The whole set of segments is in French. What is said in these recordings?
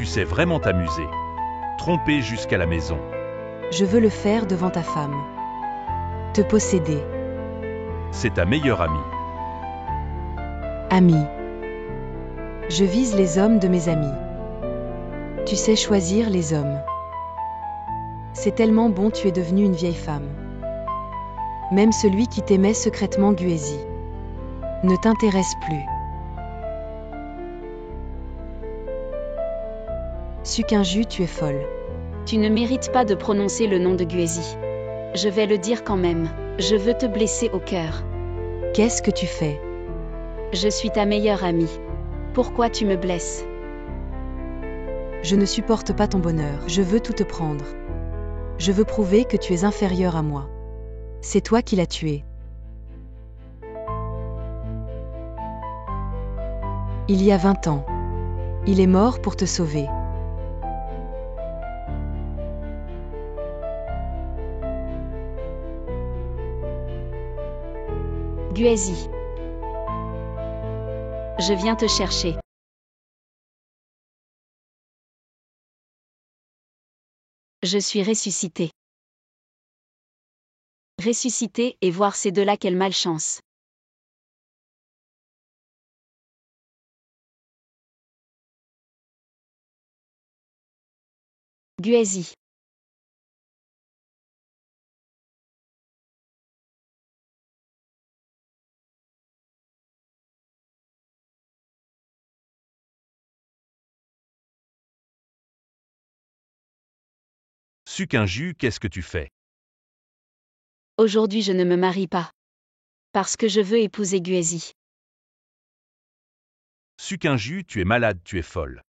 Tu sais vraiment t'amuser. Tromper jusqu'à la maison. Je veux le faire devant ta femme. Te posséder. C'est ta meilleure amie. Ami. Je vise les hommes de mes amis. Tu sais choisir les hommes. C'est tellement bon, tu es devenue une vieille femme. Même celui qui t'aimait secrètement, Guézi, ne t'intéresse plus. Sukinju, tu es folle. Tu ne mérites pas de prononcer le nom de Guézi. Je vais le dire quand même. Je veux te blesser au cœur. Qu'est-ce que tu fais? Je suis ta meilleure amie. Pourquoi tu me blesses? Je ne supporte pas ton bonheur. Je veux tout te prendre. Je veux prouver que tu es inférieur à moi. C'est toi qui l'as tué. Il y a 20 ans. Il est mort pour te sauver. Guézi. Je viens te chercher. Je suis ressuscité. Ressuscité et voir ces deux-là, quelle malchance. Guézi. Sukinju, qu'est-ce que tu fais? Aujourd'hui je ne me marie pas. Parce que je veux épouser Guézi. Sukinju, tu es malade, tu es folle.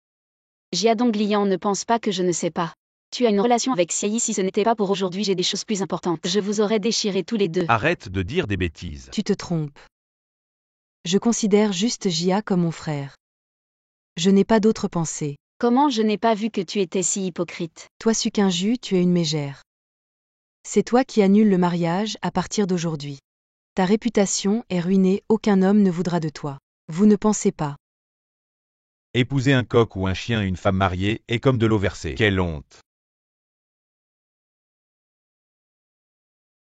Jiadonglian ne pense pas que je ne sais pas. Tu as une relation avec Xiayi, si ce n'était pas pour aujourd'hui, j'ai des choses plus importantes. Je vous aurais déchirés tous les deux. Arrête de dire des bêtises. Tu te trompes. Je considère juste Jia comme mon frère. Je n'ai pas d'autre pensée. Comment je n'ai pas vu que tu étais si hypocrite? Toi, Sukinju, tu es une mégère. C'est toi qui annules le mariage à partir d'aujourd'hui. Ta réputation est ruinée, aucun homme ne voudra de toi. Vous ne pensez pas. Épouser un coq ou un chien et une femme mariée est comme de l'eau versée. Quelle honte!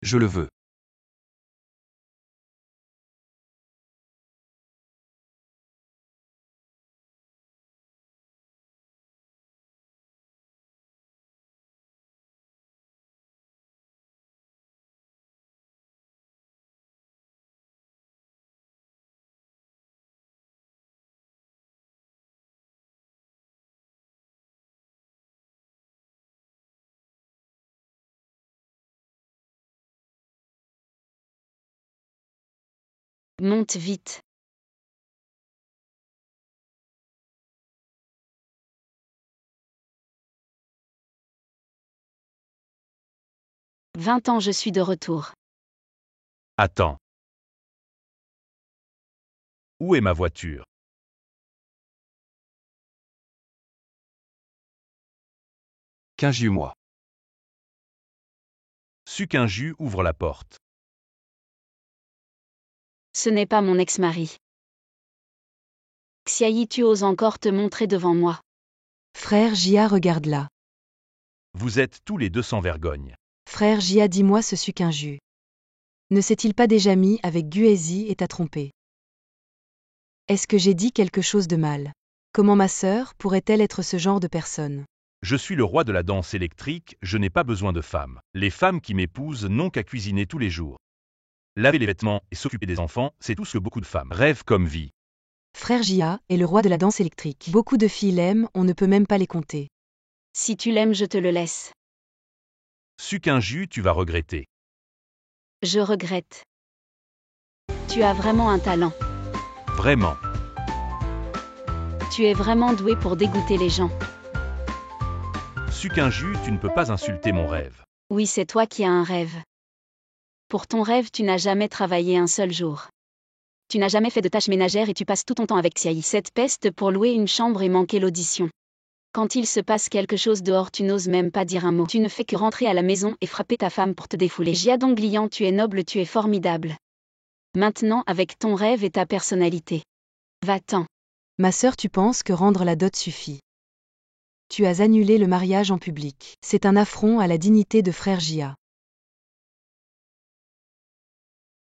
Je le veux. Monte vite. « 20 ans, je suis de retour. Attends. Où est ma voiture? Moi. Sukinju ouvre la porte. Ce n'est pas mon ex-mari. Xiayi, tu oses encore te montrer devant moi. Frère Jia, regarde là. Vous êtes tous les deux sans vergogne. Frère Jia, dis-moi ce Sukinju. Ne s'est-il pas déjà mis avec Guézi et t'a trompé? Est-ce que j'ai dit quelque chose de mal? Comment ma sœur pourrait-elle être ce genre de personne? Je suis le roi de la danse électrique, je n'ai pas besoin de femmes. Les femmes qui m'épousent n'ont qu'à cuisiner tous les jours. Laver les vêtements et s'occuper des enfants, c'est tout ce que beaucoup de femmes rêvent comme vie. Frère Jia est le roi de la danse électrique. Beaucoup de filles l'aiment, on ne peut même pas les compter. Si tu l'aimes, je te le laisse. Sukinju, tu vas regretter. Je regrette. Tu as vraiment un talent. Vraiment. Tu es vraiment doué pour dégoûter les gens. Sukinju, tu ne peux pas insulter mon rêve. Oui, c'est toi qui as un rêve. Pour ton rêve, tu n'as jamais travaillé un seul jour. Tu n'as jamais fait de tâches ménagères et tu passes tout ton temps avec Xiayi. Cette peste pour louer une chambre et manquer l'audition. Quand il se passe quelque chose dehors, tu n'oses même pas dire un mot. Tu ne fais que rentrer à la maison et frapper ta femme pour te défouler. Jiadonglian, tu es noble, tu es formidable. Maintenant, avec ton rêve et ta personnalité. Va-t'en. Ma sœur, tu penses que rendre la dot suffit? tu as annulé le mariage en public. C'est un affront à la dignité de frère Jia.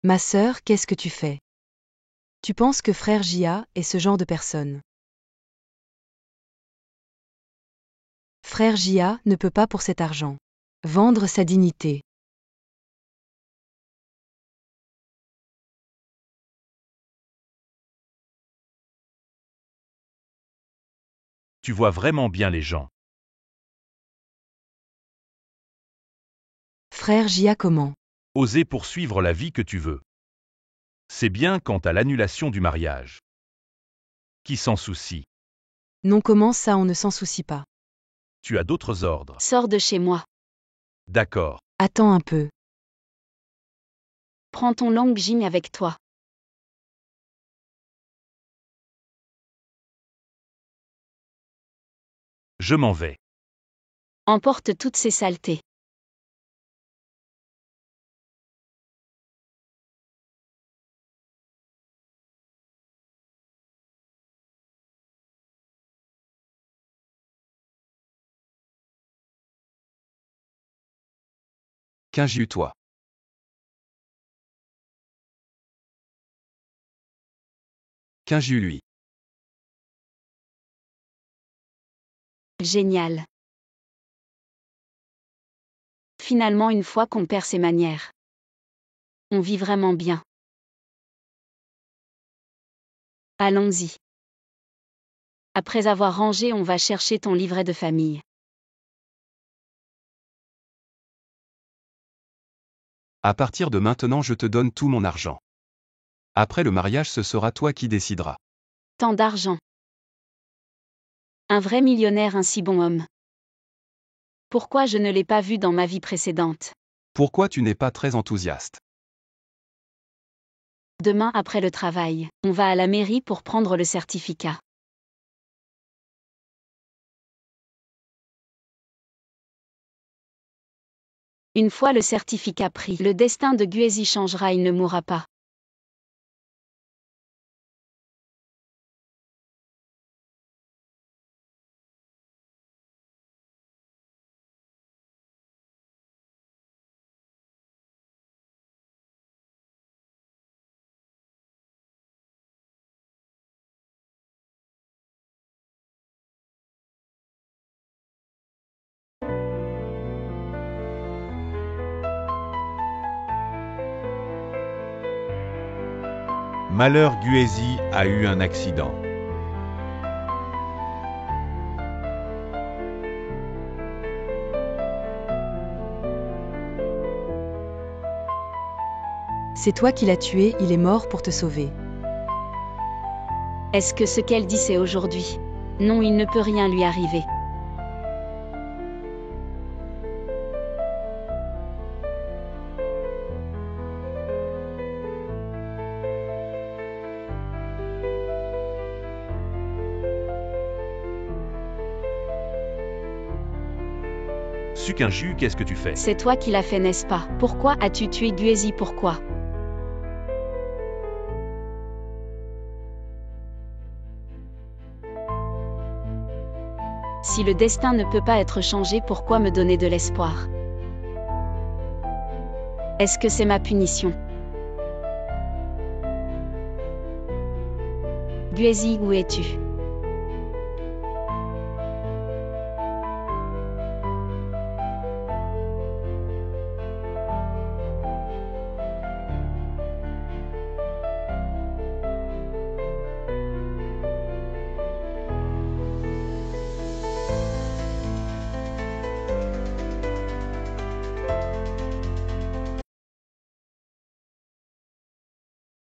Ma sœur, qu'est-ce que tu fais? Tu penses que frère Jia est ce genre de personne? Frère Jia ne peut pas pour cet argent vendre sa dignité. Tu vois vraiment bien les gens. Frère Jia comment? Oser poursuivre la vie que tu veux. C'est bien quant à l'annulation du mariage. Qui s'en soucie? Non, comment ça on ne s'en soucie pas? Tu as d'autres ordres. Sors de chez moi. D'accord. Attends un peu. Prends ton Long Jing avec toi. Je m'en vais. Emporte toutes ces saletés. Qu'injue-toi. Qu'injue-lui. Génial. Finalement, une fois qu'on perd ses manières, on vit vraiment bien. Allons-y. Après avoir rangé, on va chercher ton livret de famille. À partir de maintenant, je te donne tout mon argent. Après le mariage, ce sera toi qui décideras. Tant d'argent. Un vrai millionnaire, un si bon homme. Pourquoi je ne l'ai pas vu dans ma vie précédente? Pourquoi tu n'es pas très enthousiaste? Demain après le travail, on va à la mairie pour prendre le certificat. Une fois le certificat pris, le destin de Guézi changera, il ne mourra pas. Malheur Guézi a eu un accident. C'est toi qui l'as tué, il est mort pour te sauver. Est-ce que ce qu'elle dit c'est aujourd'hui? Non, il ne peut rien lui arriver. Sukinju, qu'est-ce que tu fais? C'est toi qui l'as fait, n'est-ce pas? Pourquoi as-tu tué Guézi? Pourquoi? Si le destin ne peut pas être changé, pourquoi me donner de l'espoir? Est-ce que c'est ma punition? Guézi, où es-tu?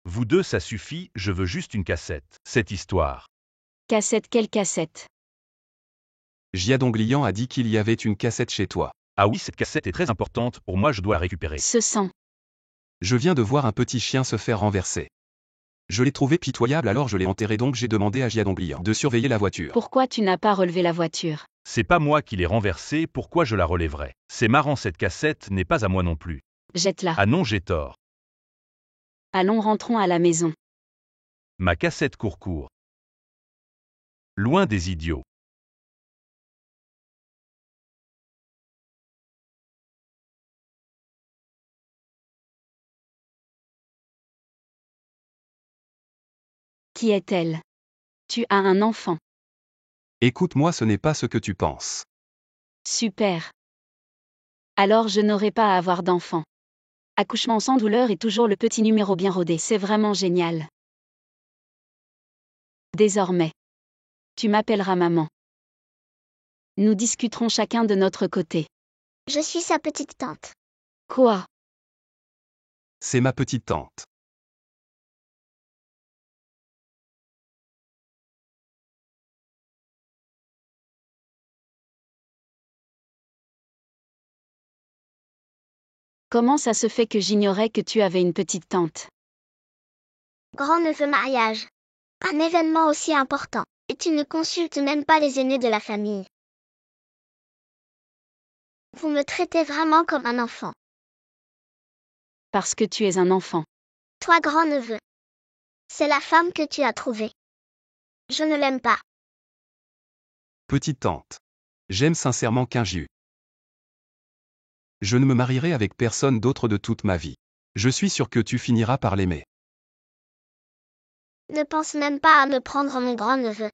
Vous deux, ça suffit, je veux juste une cassette. Cette histoire. Cassette, quelle cassette? Jiadonglian a dit qu'il y avait une cassette chez toi. Ah oui, cette cassette est très importante, pour moi je dois la récupérer. Ce sang. Je viens de voir un petit chien se faire renverser. Je l'ai trouvé pitoyable, alors je l'ai enterré, donc j'ai demandé à Jiadonglian de surveiller la voiture. Pourquoi tu n'as pas relevé la voiture? C'est pas moi qui l'ai renversée, pourquoi je la relèverais? C'est marrant, cette cassette n'est pas à moi non plus. Jette-la. Ah non, j'ai tort. Allons, rentrons à la maison. Ma cassette court. Loin des idiots. Qui est-elle? Tu as un enfant. Écoute-moi, ce n'est pas ce que tu penses. Super. Alors je n'aurai pas à avoir d'enfant. Accouchement sans douleur et toujours le petit numéro bien rodé, c'est vraiment génial. Désormais, tu m'appelleras maman. Nous discuterons chacun de notre côté. Je suis sa petite tante. Quoi? C'est ma petite tante. Comment ça se fait que j'ignorais que tu avais une petite tante? Grand-neveu mariage. Un événement aussi important. Et tu ne consultes même pas les aînés de la famille. Vous me traitez vraiment comme un enfant. Parce que tu es un enfant. Toi, grand-neveu. C'est la femme que tu as trouvée. Je ne l'aime pas. Petite tante. J'aime sincèrement Kinju. Je ne me marierai avec personne d'autre de toute ma vie. Je suis sûr que tu finiras par l'aimer. Ne pense même pas à me prendre mon grand-neveu.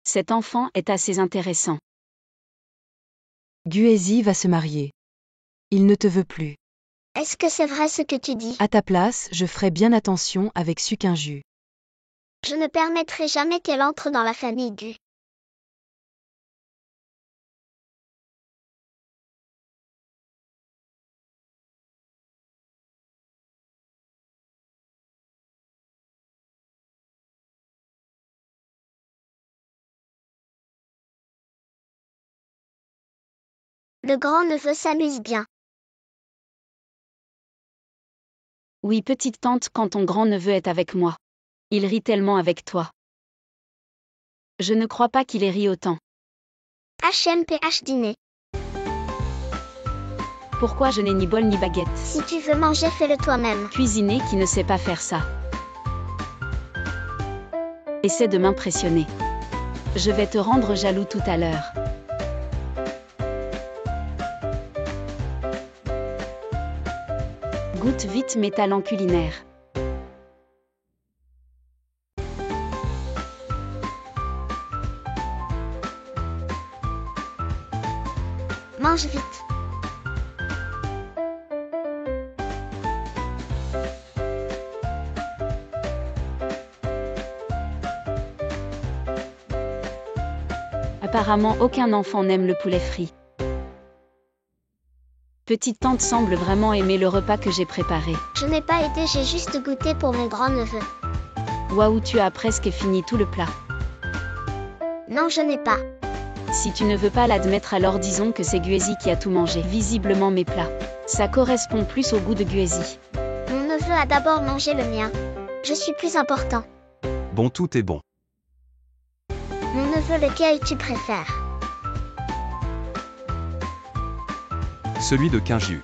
Cet enfant est assez intéressant. Guézi va se marier. Il ne te veut plus. Est-ce que c'est vrai ce que tu dis? À ta place, je ferai bien attention avec Sukinju. Je ne permettrai jamais qu'elle entre dans la famille Gu. Le grand-neveu s'amuse bien. Oui, petite tante, quand ton grand-neveu est avec moi. Il rit tellement avec toi. Je ne crois pas qu'il ait ri autant. HMPH dîner. Pourquoi je n'ai ni bol ni baguette? Si tu veux manger, fais-le toi-même. Cuisiner qui ne sait pas faire ça. Essaie de m'impressionner. Je vais te rendre jaloux tout à l'heure. Goûte vite mes talents culinaires. Mange vite. Apparemment aucun enfant n'aime le poulet frit. Petite tante semble vraiment aimer le repas que j'ai préparé. Je n'ai pas aidé, j'ai juste goûté pour mon grand-neveu. Waouh, tu as presque fini tout le plat. Non, je n'ai pas. Si tu ne veux pas l'admettre, alors disons que c'est Guézi qui a tout mangé. Visiblement mes plats. Ça correspond plus au goût de Guézi. Mon neveu a d'abord mangé le mien. Je suis plus important. Bon, tout est bon. Mon neveu, lequel tu préfères? Celui de Kinju.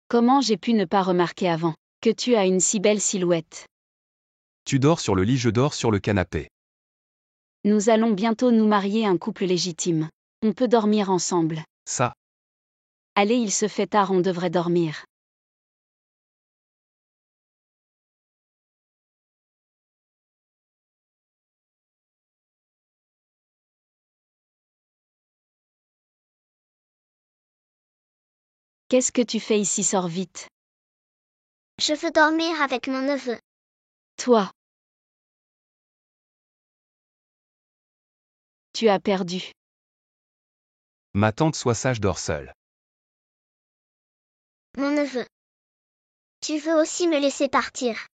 Comment j'ai pu ne pas remarquer avant que tu as une si belle silhouette? Tu dors sur le lit, je dors sur le canapé. Nous allons bientôt nous marier, un couple légitime. On peut dormir ensemble. Ça. Allez, il se fait tard, on devrait dormir. Qu'est-ce que tu fais ici? Sors vite. Je veux dormir avec mon neveu. Toi. Tu as perdu. Ma tante, sois sage, dors seule. Mon neveu. Tu veux aussi me laisser partir?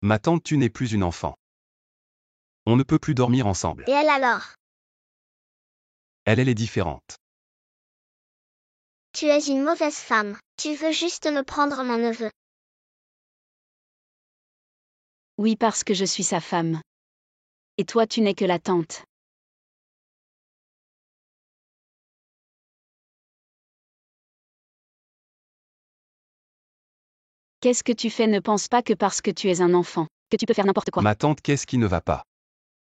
Ma tante, tu n'es plus une enfant. On ne peut plus dormir ensemble. Et elle alors? Elle est différente. Tu es une mauvaise femme. Tu veux juste me prendre mon neveu. Oui, parce que je suis sa femme. Et toi, tu n'es que la tante. Qu'est-ce que tu fais? Ne pense pas que parce que tu es un enfant, que tu peux faire n'importe quoi. Ma tante, qu'est-ce qui ne va pas?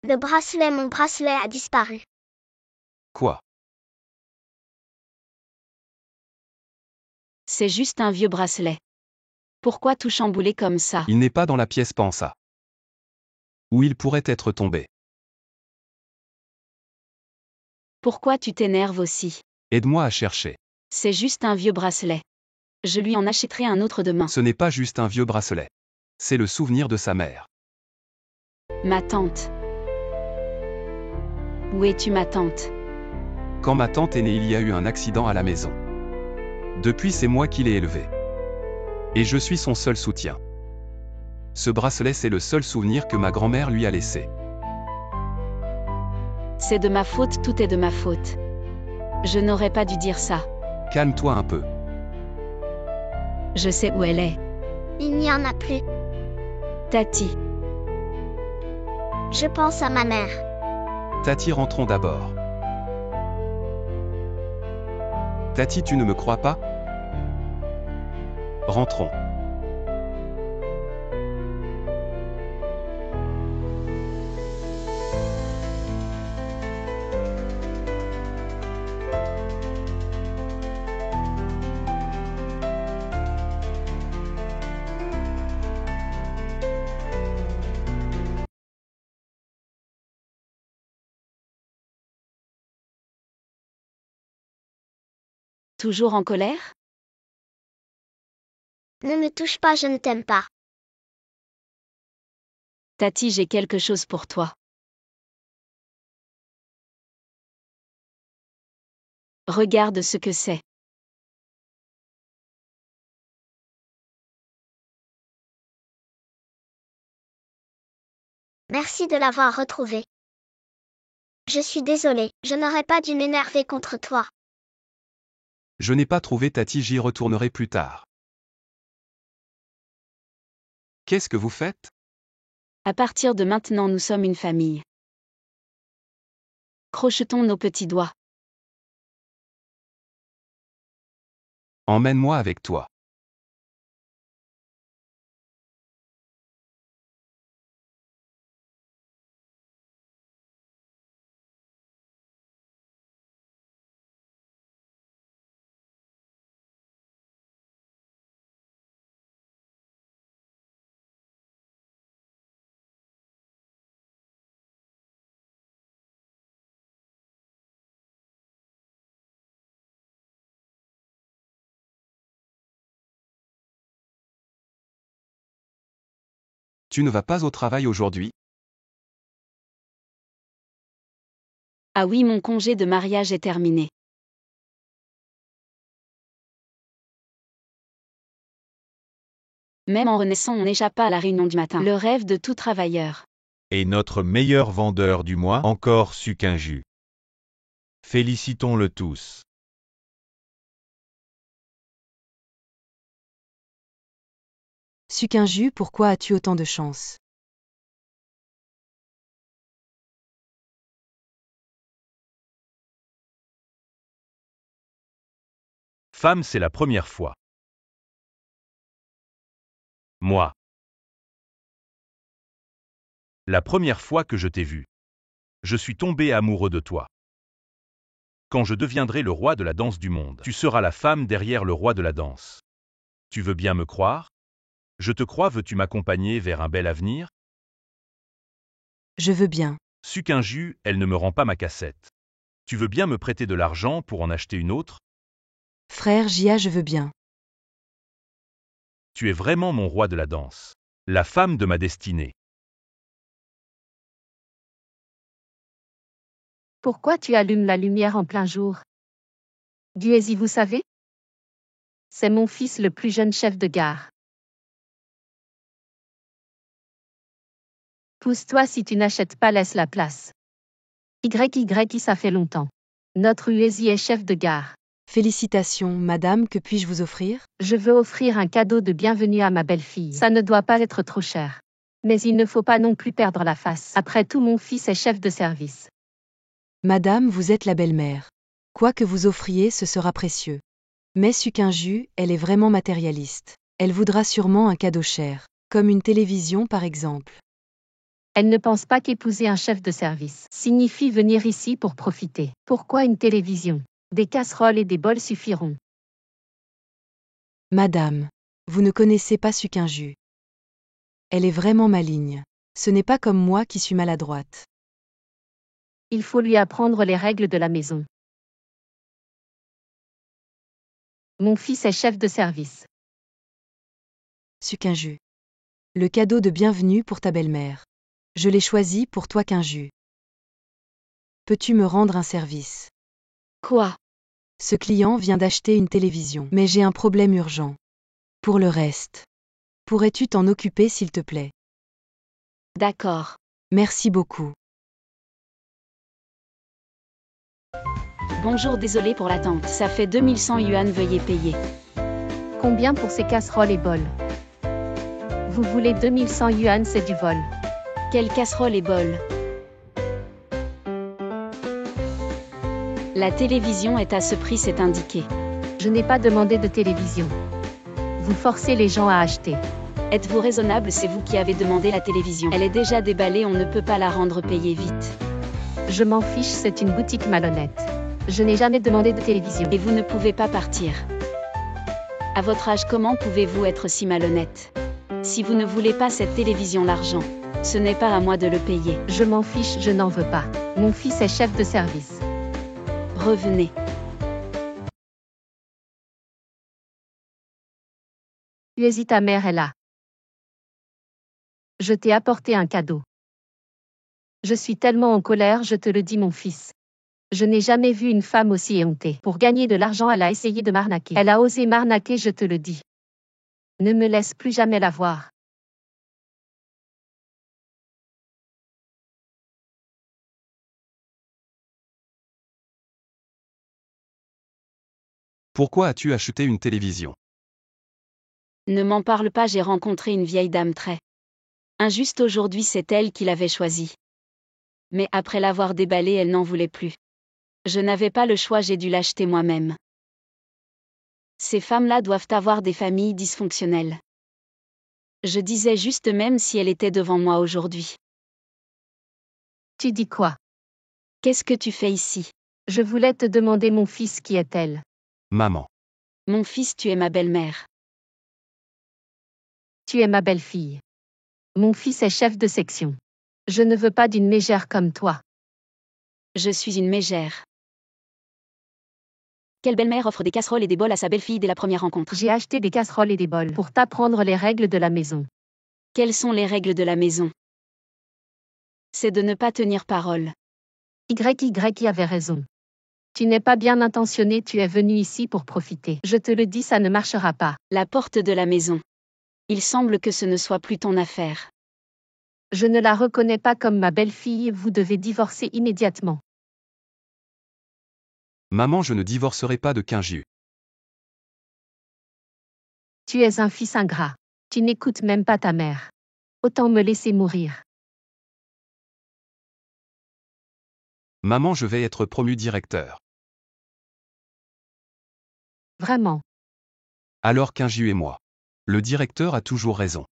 Mon bracelet a disparu. Quoi? C'est juste un vieux bracelet. Pourquoi tout chambouler comme ça? Il n'est pas dans la pièce, pensa. Où il pourrait être tombé. Pourquoi tu t'énerves aussi? Aide-moi à chercher. C'est juste un vieux bracelet. Je lui en achèterai un autre demain. Ce n'est pas juste un vieux bracelet. C'est le souvenir de sa mère. Ma tante. Où es-tu, ma tante? Quand ma tante est née, il y a eu un accident à la maison. Depuis, c'est moi qui l'ai élevée. Et je suis son seul soutien. Ce bracelet, c'est le seul souvenir que ma grand-mère lui a laissé. C'est de ma faute, tout est de ma faute. Je n'aurais pas dû dire ça. Calme-toi un peu. Je sais où elle est. Il n'y en a plus. Tati. Je pense à ma mère. Tati, rentrons d'abord. Tati, tu ne me crois pas? Rentrons. Toujours en colère? Ne me touche pas, je ne t'aime pas. Tati, j'ai quelque chose pour toi. Regarde ce que c'est. Merci de l'avoir retrouvé. Je suis désolée, je n'aurais pas dû m'énerver contre toi. Je n'ai pas trouvé Tati, j'y retournerai plus tard. Qu'est-ce que vous faites? À partir de maintenant, nous sommes une famille. Crochetons nos petits doigts. Emmène-moi avec toi. Tu ne vas pas au travail aujourd'hui? Ah oui, mon congé de mariage est terminé. Même en renaissant, on n'échappe pas à la réunion du matin. Le rêve de tout travailleur. Et notre meilleur vendeur du mois, encore Sukinju. Félicitons-le tous. Sukinju, pourquoi as-tu autant de chance? Femme, c'est la première fois. Moi. La première fois que je t'ai vu. Je suis tombé amoureux de toi. Quand je deviendrai le roi de la danse du monde, tu seras la femme derrière le roi de la danse. Tu veux bien me croire? Je te crois, veux-tu m'accompagner vers un bel avenir? Je veux bien. Sukinju, elle ne me rend pas ma cassette. Tu veux bien me prêter de l'argent pour en acheter une autre? Frère Jia, je veux bien. Tu es vraiment mon roi de la danse. La femme de ma destinée. Pourquoi tu allumes la lumière en plein jour? Guézi, vous savez? C'est mon fils le plus jeune chef de gare. Pousse-toi, si tu n'achètes pas, laisse la place. YY, ça fait longtemps. Notre Uezi est chef de gare. Félicitations, madame, que puis-je vous offrir? Je veux offrir un cadeau de bienvenue à ma belle-fille. Ça ne doit pas être trop cher. Mais il ne faut pas non plus perdre la face. Après tout, mon fils est chef de service. Madame, vous êtes la belle-mère. Quoi que vous offriez, ce sera précieux. Mais Sukinju, elle est vraiment matérialiste. Elle voudra sûrement un cadeau cher, comme une télévision par exemple. Elle ne pense pas qu'épouser un chef de service signifie venir ici pour profiter. Pourquoi une télévision? Des casseroles et des bols suffiront. Madame, vous ne connaissez pas Sukinju. Elle est vraiment maligne. Ce n'est pas comme moi qui suis maladroite. Il faut lui apprendre les règles de la maison. Mon fils est chef de service. Sukinju. Le cadeau de bienvenue pour ta belle-mère. Je l'ai choisi pour toi, Kinju. Peux-tu me rendre un service? Quoi? Ce client vient d'acheter une télévision, mais j'ai un problème urgent. Pour le reste, pourrais-tu t'en occuper s'il te plaît? D'accord. Merci beaucoup. Bonjour, désolé pour l'attente. Ça fait 2100 yuan, veuillez payer. Combien pour ces casseroles et bols? Vous voulez 2100 yuan, c'est du vol. Quelle casserole et bol? La télévision est à ce prix, c'est indiqué. Je n'ai pas demandé de télévision. Vous forcez les gens à acheter. Êtes-vous raisonnable? C'est vous qui avez demandé la télévision. Elle est déjà déballée, on ne peut pas la rendre payer vite. Je m'en fiche, c'est une boutique malhonnête. Je n'ai jamais demandé de télévision. Et vous ne pouvez pas partir. À votre âge, comment pouvez-vous être si malhonnête? Si vous ne voulez pas cette télévision, l'argent, ce n'est pas à moi de le payer. Je m'en fiche, je n'en veux pas. Mon fils est chef de service. Revenez. Uezi, ta mère est là. Je t'ai apporté un cadeau. Je suis tellement en colère, je te le dis, mon fils. Je n'ai jamais vu une femme aussi éhontée. Pour gagner de l'argent, elle a essayé de m'arnaquer. Elle a osé m'arnaquer, je te le dis. Ne me laisse plus jamais la voir. Pourquoi as-tu acheté une télévision? Ne m'en parle pas, j'ai rencontré une vieille dame très injuste aujourd'hui, c'est elle qui l'avait choisie. Mais après l'avoir déballée, elle n'en voulait plus. Je n'avais pas le choix, j'ai dû l'acheter moi-même. Ces femmes-là doivent avoir des familles dysfonctionnelles. Je disais juste, même si elle était devant moi aujourd'hui. Tu dis quoi? Qu'est-ce que tu fais ici? Je voulais te demander, mon fils, qui est-elle? Maman. Mon fils, tu es ma belle-mère. Tu es ma belle-fille. Mon fils est chef de section. Je ne veux pas d'une mégère comme toi. Je suis une mégère. Quelle belle-mère offre des casseroles et des bols à sa belle-fille dès la première rencontre? J'ai acheté des casseroles et des bols pour t'apprendre les règles de la maison. Quelles sont les règles de la maison? C'est de ne pas tenir parole. YY avait raison. Tu n'es pas bien intentionné, tu es venu ici pour profiter. Je te le dis, ça ne marchera pas. La porte de la maison. Il semble que ce ne soit plus ton affaire. Je ne la reconnais pas comme ma belle-fille, vous devez divorcer immédiatement. Maman, je ne divorcerai pas de Kinju. Tu es un fils ingrat. Tu n'écoutes même pas ta mère. Autant me laisser mourir. Maman, je vais être promu directeur. Vraiment. Alors Kinju et moi. Le directeur a toujours raison.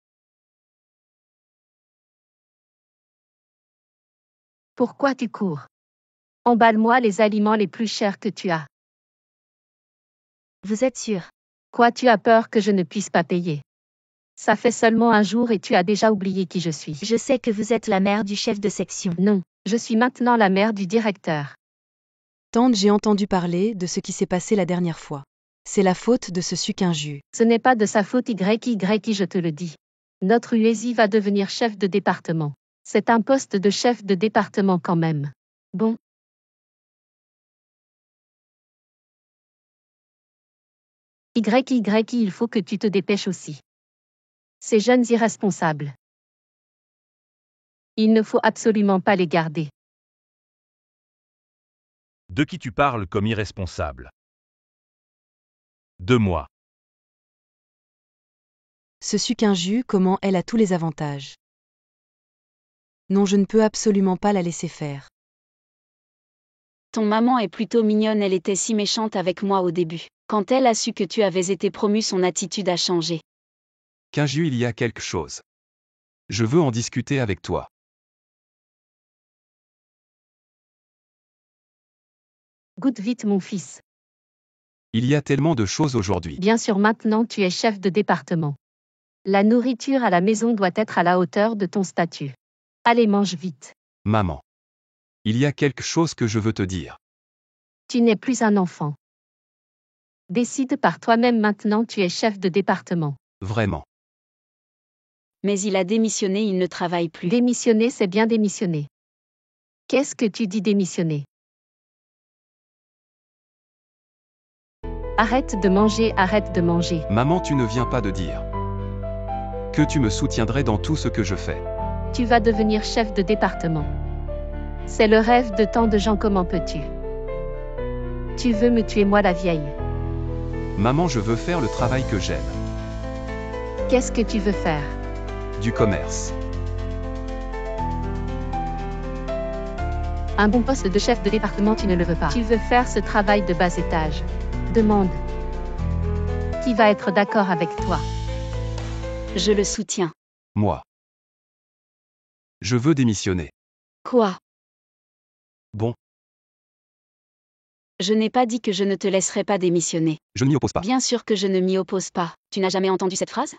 Pourquoi tu cours? Emballe-moi les aliments les plus chers que tu as. Vous êtes sûr? Quoi, tu as peur que je ne puisse pas payer? Ça fait seulement un jour et tu as déjà oublié qui je suis. Je sais que vous êtes la mère du chef de section. Non, je suis maintenant la mère du directeur. Tante, j'ai entendu parler de ce qui s'est passé la dernière fois. C'est la faute de ce Sukinju. Ce n'est pas de sa faute, YY, je te le dis. Notre Uezi va devenir chef de département. C'est un poste de chef de département quand même. Bon. YY, il faut que tu te dépêches aussi. Ces jeunes irresponsables. Il ne faut absolument pas les garder. De qui tu parles comme irresponsable? De moi. Ce sucre qu'un jus, comment elle a tous les avantages. Non, je ne peux absolument pas la laisser faire. Ton maman est plutôt mignonne, elle était si méchante avec moi au début. Quand elle a su que tu avais été promu, son attitude a changé. Kinju, il y a quelque chose. Je veux en discuter avec toi. Goûte vite mon fils. Il y a tellement de choses aujourd'hui. Bien sûr maintenant tu es chef de département. La nourriture à la maison doit être à la hauteur de ton statut. Allez, mange vite. Maman. Il y a quelque chose que je veux te dire. Tu n'es plus un enfant. Décide par toi-même maintenant, tu es chef de département. Vraiment. Mais il a démissionné, il ne travaille plus. Démissionner, c'est bien démissionner. Qu'est-ce que tu dis démissionner? Arrête de manger, arrête de manger. Maman, tu ne viens pas de dire que tu me soutiendrais dans tout ce que je fais. Tu vas devenir chef de département. C'est le rêve de tant de gens, comment peux-tu? Tu veux me tuer, moi la vieille? Maman, je veux faire le travail que j'aime. Qu'est-ce que tu veux faire? Du commerce. Un bon poste de chef de département, tu ne le veux pas. Tu veux faire ce travail de bas étage. Demande. Qui va être d'accord avec toi? Je le soutiens. Moi. Je veux démissionner. Quoi? Bon, Je n'ai pas dit que je ne te laisserai pas démissionner. je ne m'y oppose pas. Bien sûr que je ne m'y oppose pas. Tu n'as jamais entendu cette phrase?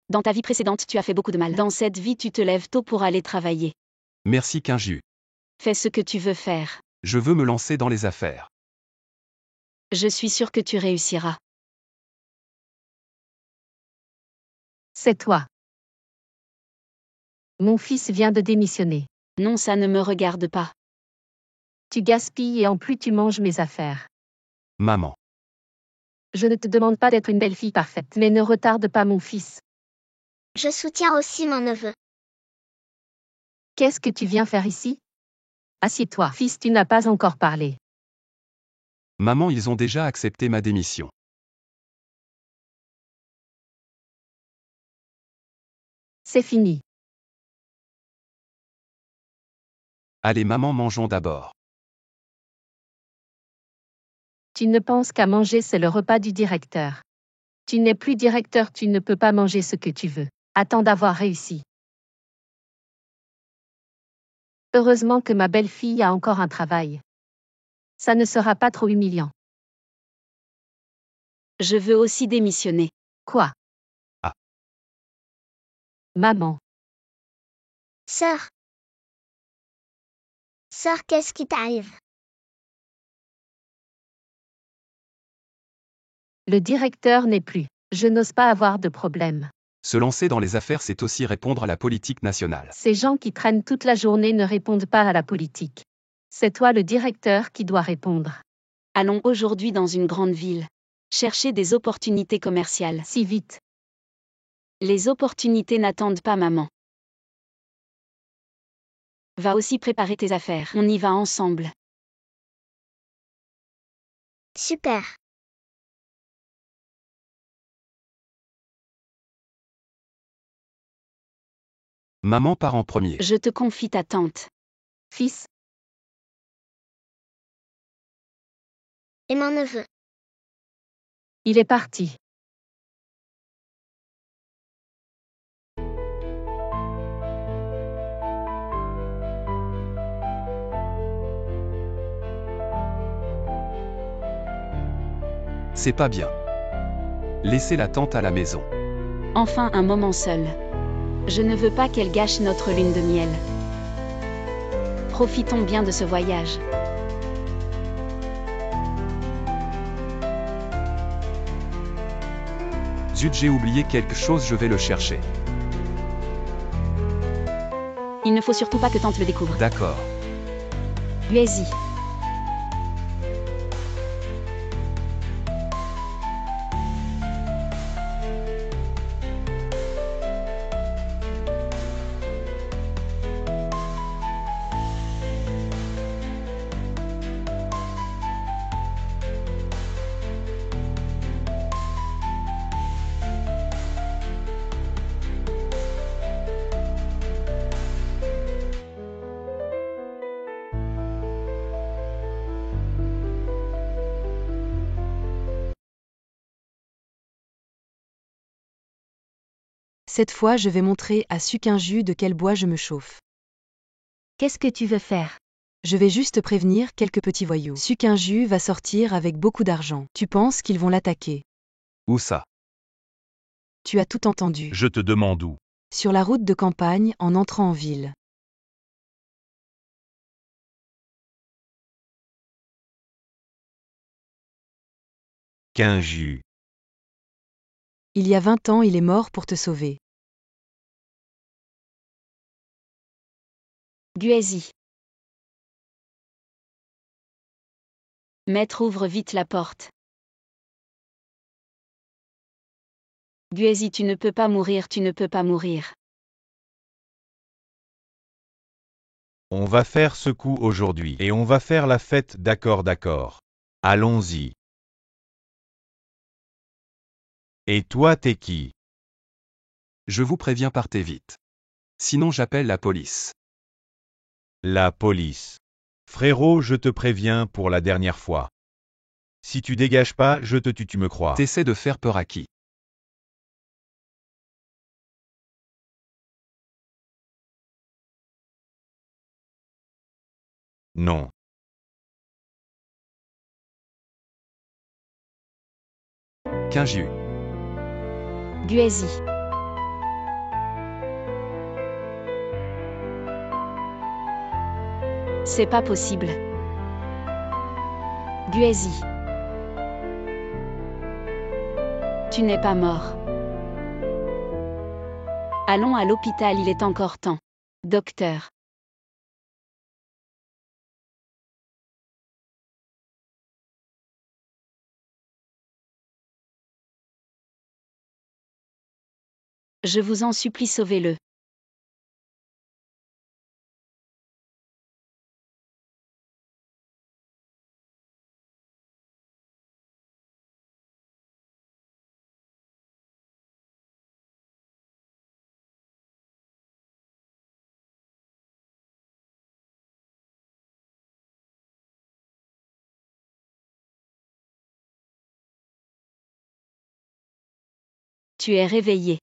Dans ta vie précédente, tu as fait beaucoup de mal. Dans cette vie, tu te lèves tôt pour aller travailler. Merci Kinju. Fais ce que tu veux faire. Je veux me lancer dans les affaires. Je suis sûre que tu réussiras. C'est toi. Mon fils vient de démissionner. Non, ça ne me regarde pas. Tu gaspilles et en plus tu manges mes affaires. Maman. Je ne te demande pas d'être une belle fille parfaite, mais ne retarde pas mon fils. Je soutiens aussi mon neveu. Qu'est-ce que tu viens faire ici? Assieds-toi, fils, tu n'as pas encore parlé. Maman, ils ont déjà accepté ma démission. C'est fini. Allez maman, mangeons d'abord. Tu ne penses qu'à manger, c'est le repas du directeur. Tu n'es plus directeur, tu ne peux pas manger ce que tu veux. Attends d'avoir réussi. Heureusement que ma belle-fille a encore un travail. Ça ne sera pas trop humiliant. Je veux aussi démissionner. Quoi? Ah. Maman. Sœur. Sœur, qu'est-ce qui t'arrive? Le directeur n'est plus. Je n'ose pas avoir de problème. Se lancer dans les affaires, c'est aussi répondre à la politique nationale. Ces gens qui traînent toute la journée ne répondent pas à la politique. C'est toi le directeur qui dois répondre. Allons aujourd'hui dans une grande ville. Chercher des opportunités commerciales. Si vite. Les opportunités n'attendent pas maman. Va aussi préparer tes affaires. On y va ensemble. Super. Maman part en premier. Je te confie ta tante. Fils, Et mon neveu. il est parti. C'est pas bien. Laissez la tante à la maison. Enfin un moment seul. Je ne veux pas qu'elle gâche notre lune de miel. Profitons bien de ce voyage. Zut, j'ai oublié quelque chose, je vais le chercher. Il ne faut surtout pas que tante le découvre. D'accord. Vas-y. Cette fois, je vais montrer à Sukinju de quel bois je me chauffe. Qu'est-ce que tu veux faire? Je vais juste prévenir quelques petits voyous. Sukinju va sortir avec beaucoup d'argent. Tu penses qu'ils vont l'attaquer? Où ça? Tu as tout entendu. Je te demande où. Sur la route de campagne en entrant en ville. Kinju. Il y a 20 ans, il est mort pour te sauver. Guézi. Maître, ouvre vite la porte. Guézi, tu ne peux pas mourir, tu ne peux pas mourir. On va faire ce coup aujourd'hui. Et on va faire la fête, d'accord, d'accord. Allons-y. Et toi, t'es qui? Je vous préviens, partez vite. Sinon j'appelle la police. La police. Frérot, je te préviens pour la dernière fois. Si tu dégages pas, je te tue, tu me crois. T'essaies de faire peur à qui? Non. Kinju. Guézi. C'est pas possible. Guézi. Tu n'es pas mort. Allons à l'hôpital, il est encore temps. Docteur. Je vous en supplie, sauvez-le. Tu es réveillé.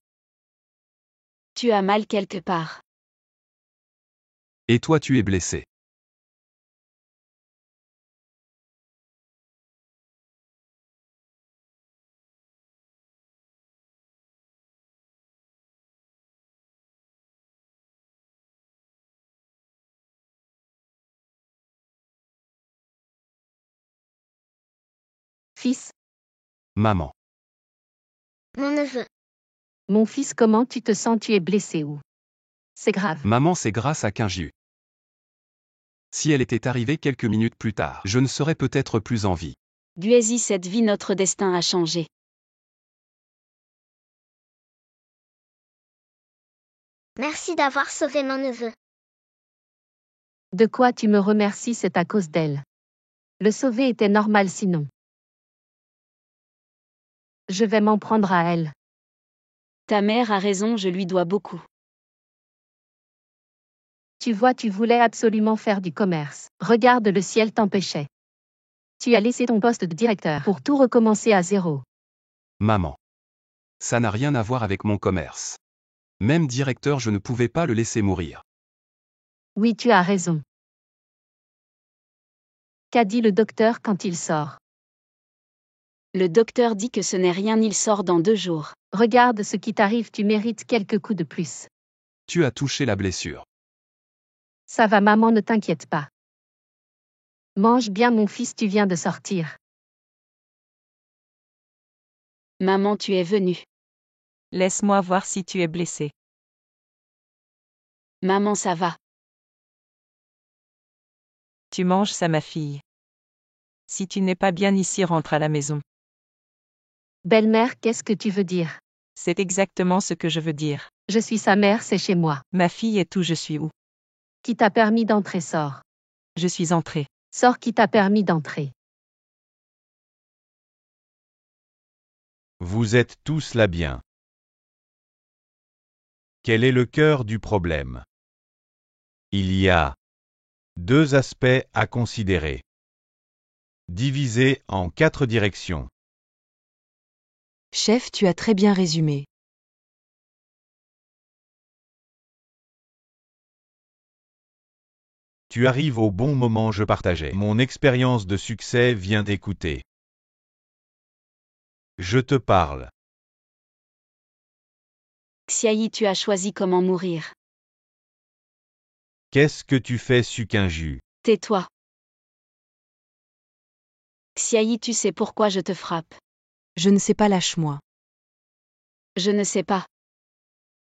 Tu as mal quelque part. Et toi tu es blessé. Fils, Maman. Mon neveu. mon fils, comment tu te sens? Tu es blessé où? C'est grave. Maman, c'est grâce à Kinju. Si elle était arrivée quelques minutes plus tard, je ne serais peut-être plus en vie. Guézi, cette vie, notre destin a changé. Merci d'avoir sauvé mon neveu. De quoi tu me remercies? C'est à cause d'elle. Le sauver était normal sinon. Je vais m'en prendre à elle. Ta mère a raison, je lui dois beaucoup. Tu vois, tu voulais absolument faire du commerce. Regarde, le ciel t'empêchait. Tu as laissé ton poste de directeur pour tout recommencer à zéro. Maman. Ça n'a rien à voir avec mon commerce. Même directeur, je ne pouvais pas le laisser mourir. Oui, tu as raison. Qu'a dit le docteur quand il sort? Le docteur dit que ce n'est rien, il sort dans 2 jours. Regarde ce qui t'arrive, tu mérites quelques coups de plus. Tu as touché la blessure. Ça va, maman, ne t'inquiète pas. Mange bien, mon fils, tu viens de sortir. Maman, tu es venue. Laisse-moi voir si tu es blessé. Maman, ça va. Tu manges ça, ma fille. Si tu n'es pas bien ici, rentre à la maison. Belle-mère, qu'est-ce que tu veux dire? C'est exactement ce que je veux dire. Je suis sa mère, c'est chez moi. Ma fille est où, je suis où? Qui t'a permis d'entrer, sors. Je suis entrée. Sors, qui t'a permis d'entrer. Vous êtes tous là bien. Quel est le cœur du problème? Il y a 2 aspects à considérer. Divisés en 4 directions. Chef, tu as très bien résumé. Tu arrives au bon moment, je partageais. Mon expérience de succès vient d'écouter. Je te parle. Xiayi, tu as choisi comment mourir. Qu'est-ce que tu fais, Sukinju? Tais-toi. Xiayi, tu sais pourquoi je te frappe. Je ne sais pas, lâche-moi. Je ne sais pas.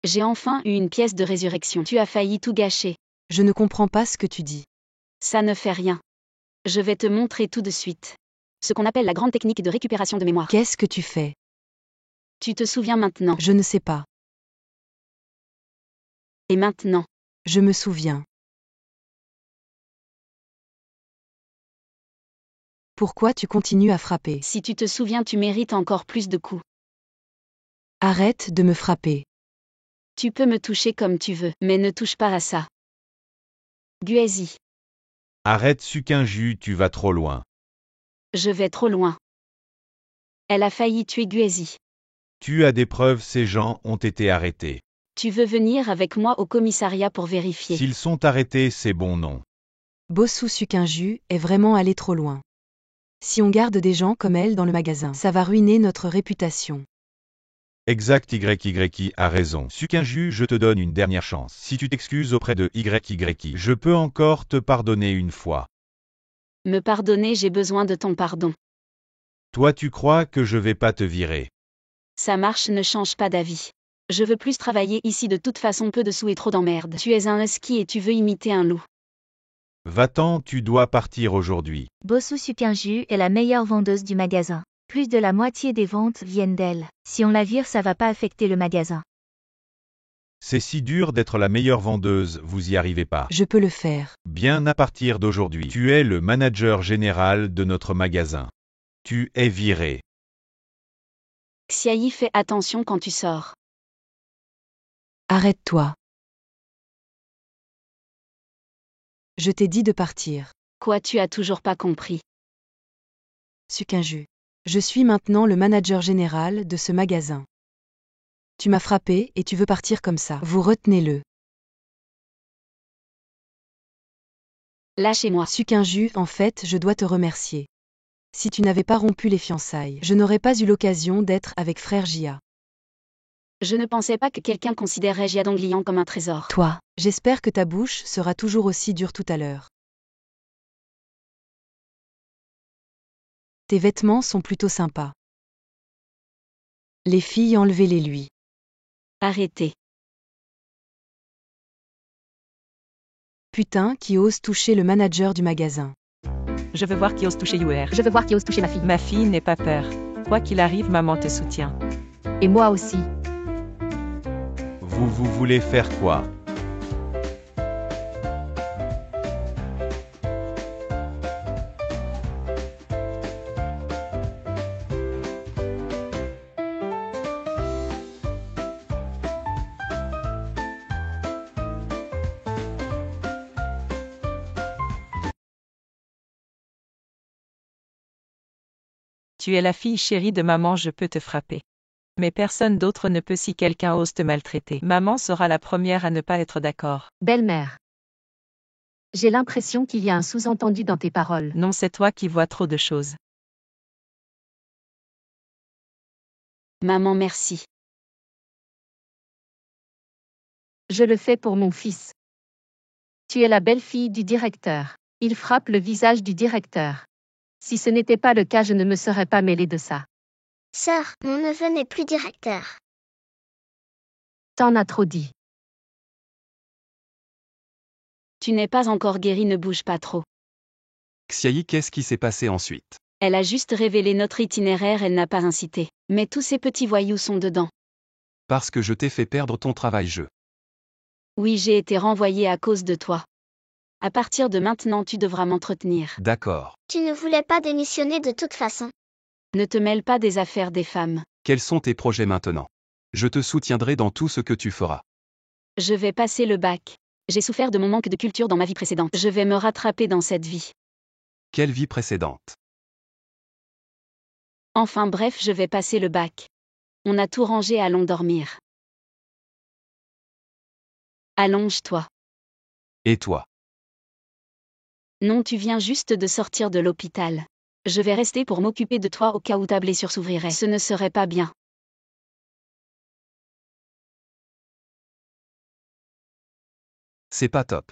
J'ai enfin eu une pièce de résurrection. Tu as failli tout gâcher. Je ne comprends pas ce que tu dis. Ça ne fait rien. Je vais te montrer tout de suite. Ce qu'on appelle la grande technique de récupération de mémoire. Qu'est-ce que tu fais? Tu te souviens maintenant. Je ne sais pas. Et maintenant. Je me souviens. Pourquoi tu continues à frapper? Si tu te souviens, tu mérites encore plus de coups. Arrête de me frapper. Tu peux me toucher comme tu veux, mais ne touche pas à ça. Guézi. Arrête, Sukinju, tu vas trop loin. Je vais trop loin. Elle a failli tuer Guézi. Tu as des preuves, ces gens ont été arrêtés. Tu veux venir avec moi au commissariat pour vérifier? S'ils sont arrêtés, c'est bon, non. Bossu Sukinju est vraiment allé trop loin. Si on garde des gens comme elle dans le magasin, ça va ruiner notre réputation. Exact, YYI a raison. Sukinju, je te donne une dernière chance. Si tu t'excuses auprès de YYI, je peux encore te pardonner une fois. Me pardonner, j'ai besoin de ton pardon. Toi, tu crois que je vais pas te virer? Ça marche, ne change pas d'avis. Je veux plus travailler ici, de toute façon, peu de sous et trop d'emmerdes. Tu es un husky et tu veux imiter un loup. Va-t'en, tu dois partir aujourd'hui. Bossu Sukinju est la meilleure vendeuse du magasin. Plus de la moitié des ventes viennent d'elle. Si on la vire, ça va pas affecter le magasin. C'est si dur d'être la meilleure vendeuse, vous y arrivez pas. Je peux le faire. Bien, à partir d'aujourd'hui, tu es le manager général de notre magasin. Tu es viré. Xiayi, fais attention quand tu sors. Arrête-toi. Je t'ai dit de partir. Quoi, tu as toujours pas compris? Sukinju. Je suis maintenant le manager général de ce magasin. Tu m'as frappé et tu veux partir comme ça. Vous retenez-le. Lâchez-moi. Sukinju, en fait, je dois te remercier. Si tu n'avais pas rompu les fiançailles, je n'aurais pas eu l'occasion d'être avec frère Jia. Je ne pensais pas que quelqu'un considérerait Jia Dongliang comme un trésor. Toi, j'espère que ta bouche sera toujours aussi dure tout à l'heure. Tes vêtements sont plutôt sympas. Les filles, enlevez-les lui. Arrêtez. Putain, qui ose toucher le manager du magasin. Je veux voir qui ose toucher Yuer. Je veux voir qui ose toucher ma fille. Ma fille, n'aie pas peur. Quoi qu'il arrive, maman te soutient. Et moi aussi. Vous voulez faire quoi? Tu es la fille chérie de maman, je peux te frapper. Mais personne d'autre ne peut si quelqu'un ose te maltraiter. Maman sera la première à ne pas être d'accord. Belle-mère. J'ai l'impression qu'il y a un sous-entendu dans tes paroles. Non, c'est toi qui vois trop de choses. Maman, merci. Je le fais pour mon fils. Tu es la belle-fille du directeur. Il frappe le visage du directeur. Si ce n'était pas le cas, je ne me serais pas mêlée de ça. Sœur, mon neveu n'est plus directeur. T'en as trop dit. Tu n'es pas encore guéri, ne bouge pas trop. Xiayi, qu'est-ce qui s'est passé ensuite? Elle a juste révélé notre itinéraire, elle n'a pas incité. Mais tous ces petits voyous sont dedans. Parce que je t'ai fait perdre ton travail, Oui, j'ai été renvoyée à cause de toi. À partir de maintenant, tu devras m'entretenir. D'accord. Tu ne voulais pas démissionner de toute façon. Ne te mêle pas des affaires des femmes. Quels sont tes projets maintenant? Je te soutiendrai dans tout ce que tu feras. Je vais passer le bac. J'ai souffert de mon manque de culture dans ma vie précédente. Je vais me rattraper dans cette vie. Quelle vie précédente? Enfin bref, je vais passer le bac. On a tout rangé, allons dormir. Allonge-toi. Et toi? Non, tu viens juste de sortir de l'hôpital. Je vais rester pour m'occuper de toi au cas où ta blessure s'ouvrirait. Ce ne serait pas bien. C'est pas top.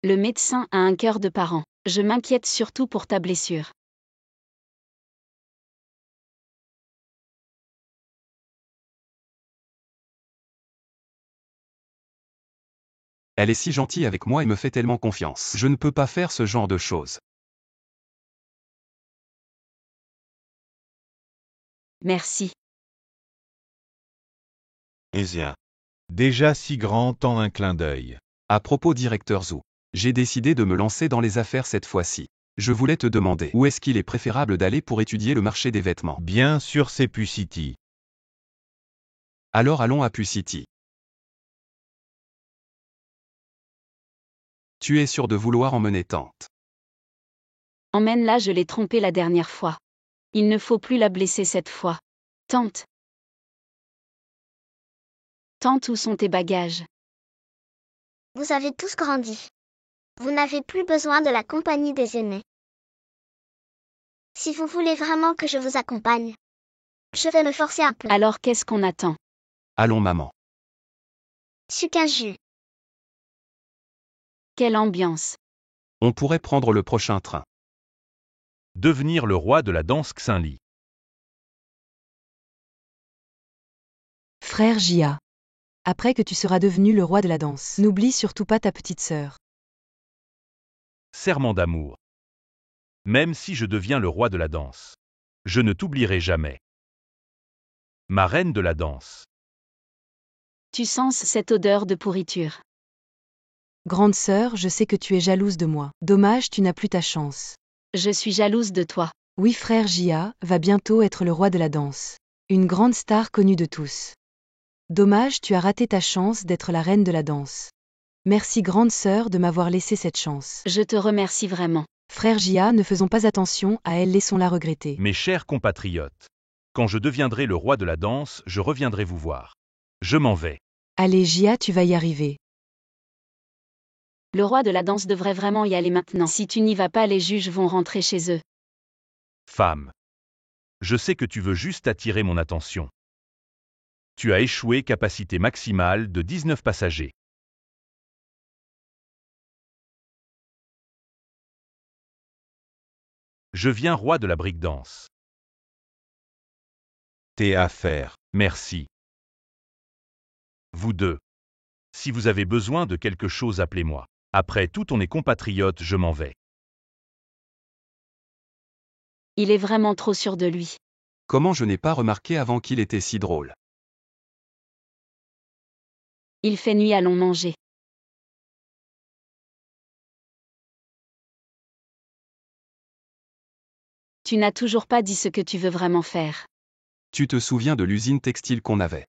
Le médecin a un cœur de parent. Je m'inquiète surtout pour ta blessure. Elle est si gentille avec moi et me fait tellement confiance. Je ne peux pas faire ce genre de choses. Merci. Esia. Déjà si grand en un clin d'œil. À propos, directeur Zhu, j'ai décidé de me lancer dans les affaires cette fois-ci. Je voulais te demander où est-ce qu'il est préférable d'aller pour étudier le marché des vêtements. Bien sûr c'est Pucity. Alors allons à Pucity. Tu es sûr de vouloir emmener tante? Emmène-la, je l'ai trompée la dernière fois. Il ne faut plus la blesser cette fois. Tante. Tante, où sont tes bagages? Vous avez tous grandi. Vous n'avez plus besoin de la compagnie des aînés. Si vous voulez vraiment que je vous accompagne, je vais me forcer un peu. Alors qu'est-ce qu'on attend? Allons maman. Sucre jus. Quelle ambiance. On pourrait prendre le prochain train. Devenir le roi de la danse Xinli. Frère Jia. Après que tu seras devenu le roi de la danse, n'oublie surtout pas ta petite sœur. Serment d'amour. Même si je deviens le roi de la danse, je ne t'oublierai jamais. Ma reine de la danse. Tu sens cette odeur de pourriture. Grande sœur, je sais que tu es jalouse de moi. Dommage, tu n'as plus ta chance. Je suis jalouse de toi. Oui, frère Jia va bientôt être le roi de la danse. Une grande star connue de tous. Dommage, tu as raté ta chance d'être la reine de la danse. Merci grande sœur de m'avoir laissé cette chance. Je te remercie vraiment. Frère Jia, ne faisons pas attention à elle, laissons-la regretter. Mes chers compatriotes, quand je deviendrai le roi de la danse, je reviendrai vous voir. Je m'en vais. Allez Jia, tu vas y arriver. Le roi de la danse devrait vraiment y aller maintenant. Si tu n'y vas pas, les juges vont rentrer chez eux. Femme. Je sais que tu veux juste attirer mon attention. Tu as échoué, capacité maximale de 19 passagers. Je viens roi de la breakdance. Tes affaires. Merci. Vous deux. Si vous avez besoin de quelque chose, appelez-moi. Après tout, on est compatriotes, je m'en vais. Il est vraiment trop sûr de lui. Comment je n'ai pas remarqué avant qu'il était si drôle. Il fait nuit, allons manger. Tu n'as toujours pas dit ce que tu veux vraiment faire. Tu te souviens de l'usine textile qu'on avait?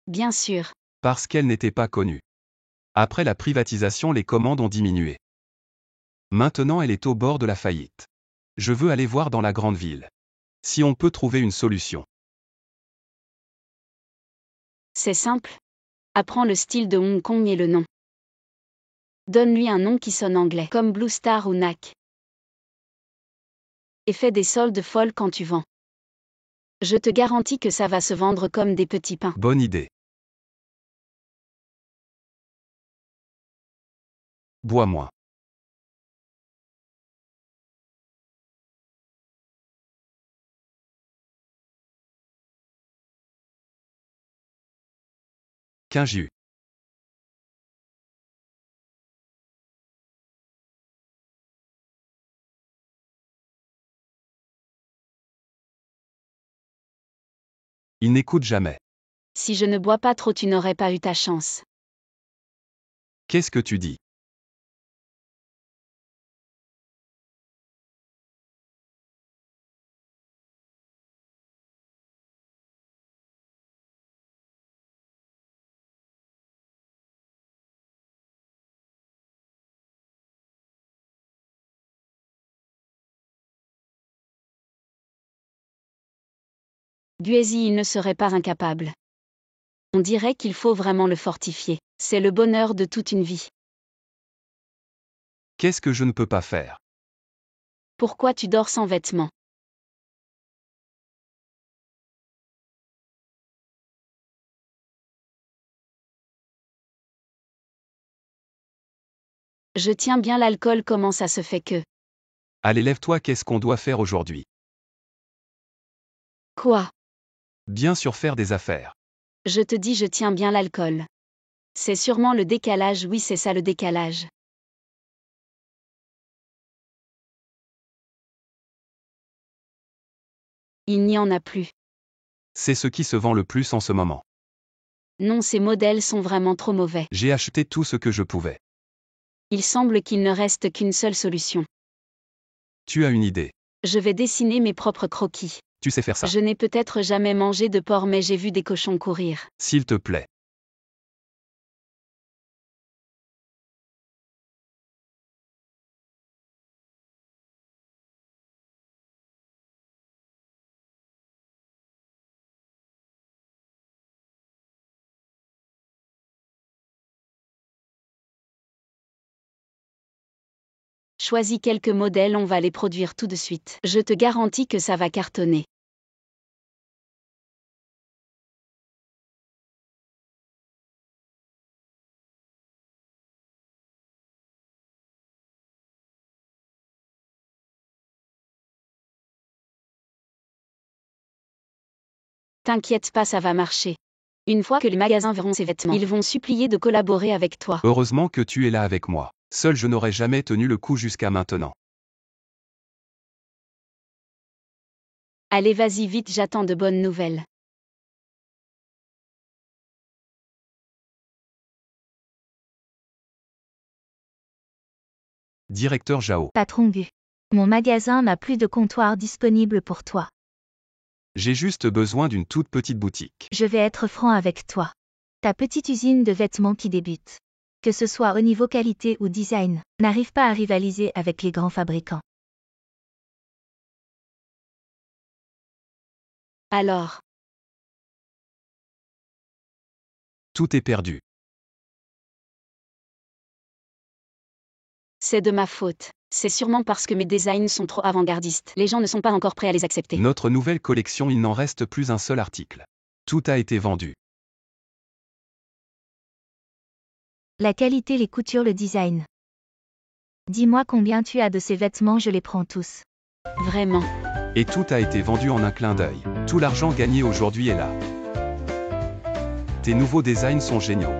Bien sûr. Parce qu'elle n'était pas connue. Après la privatisation, les commandes ont diminué. Maintenant, elle est au bord de la faillite. Je veux aller voir dans la grande ville. Si on peut trouver une solution. C'est simple. Apprends le style de Hong Kong et le nom. Donne-lui un nom qui sonne anglais, comme Blue Star ou NAC. Et fais des soldes folles quand tu vends. Je te garantis que ça va se vendre comme des petits pains. Bonne idée. Bois-moi. Qu'un jus. Il n'écoute jamais. Si je ne bois pas trop, tu n'aurais pas eu ta chance. Qu'est-ce que tu dis? Buezy, il ne serait pas incapable. On dirait qu'il faut vraiment le fortifier. C'est le bonheur de toute une vie. Qu'est-ce que je ne peux pas faire? Pourquoi tu dors sans vêtements? Je tiens bien l'alcool, comment ça se fait que... Allez, lève-toi, qu'est-ce qu'on doit faire aujourd'hui? Quoi? Bien sûr, faire des affaires. Je te dis, je tiens bien l'alcool. C'est sûrement le décalage, oui, c'est ça le décalage. Il n'y en a plus. C'est ce qui se vend le plus en ce moment. Non, ces modèles sont vraiment trop mauvais. J'ai acheté tout ce que je pouvais. Il semble qu'il ne reste qu'une seule solution. Tu as une idée? Je vais dessiner mes propres croquis. Tu sais faire ça? Je n'ai peut-être jamais mangé de porc, mais j'ai vu des cochons courir. S'il te plaît. Choisis quelques modèles, on va les produire tout de suite. Je te garantis que ça va cartonner. T'inquiète pas, ça va marcher. Une fois que les magasins verront ces vêtements, ils vont supplier de collaborer avec toi. Heureusement que tu es là avec moi. Seul je n'aurais jamais tenu le coup jusqu'à maintenant. Allez, vas-y vite, j'attends de bonnes nouvelles. Directeur Jao. Patron Gu. Mon magasin n'a plus de comptoir disponible pour toi. J'ai juste besoin d'une toute petite boutique. Je vais être franc avec toi. Ta petite usine de vêtements qui débute, que ce soit au niveau qualité ou design, n'arrive pas à rivaliser avec les grands fabricants. Alors, Tout est perdu. c'est de ma faute. C'est sûrement parce que mes designs sont trop avant-gardistes. Les gens ne sont pas encore prêts à les accepter. Notre nouvelle collection, il n'en reste plus un seul article. Tout a été vendu. La qualité, les coutures, le design. Dis-moi combien tu as de ces vêtements, je les prends tous. Vraiment. Et tout a été vendu en un clin d'œil. Tout l'argent gagné aujourd'hui est là. Tes nouveaux designs sont géniaux.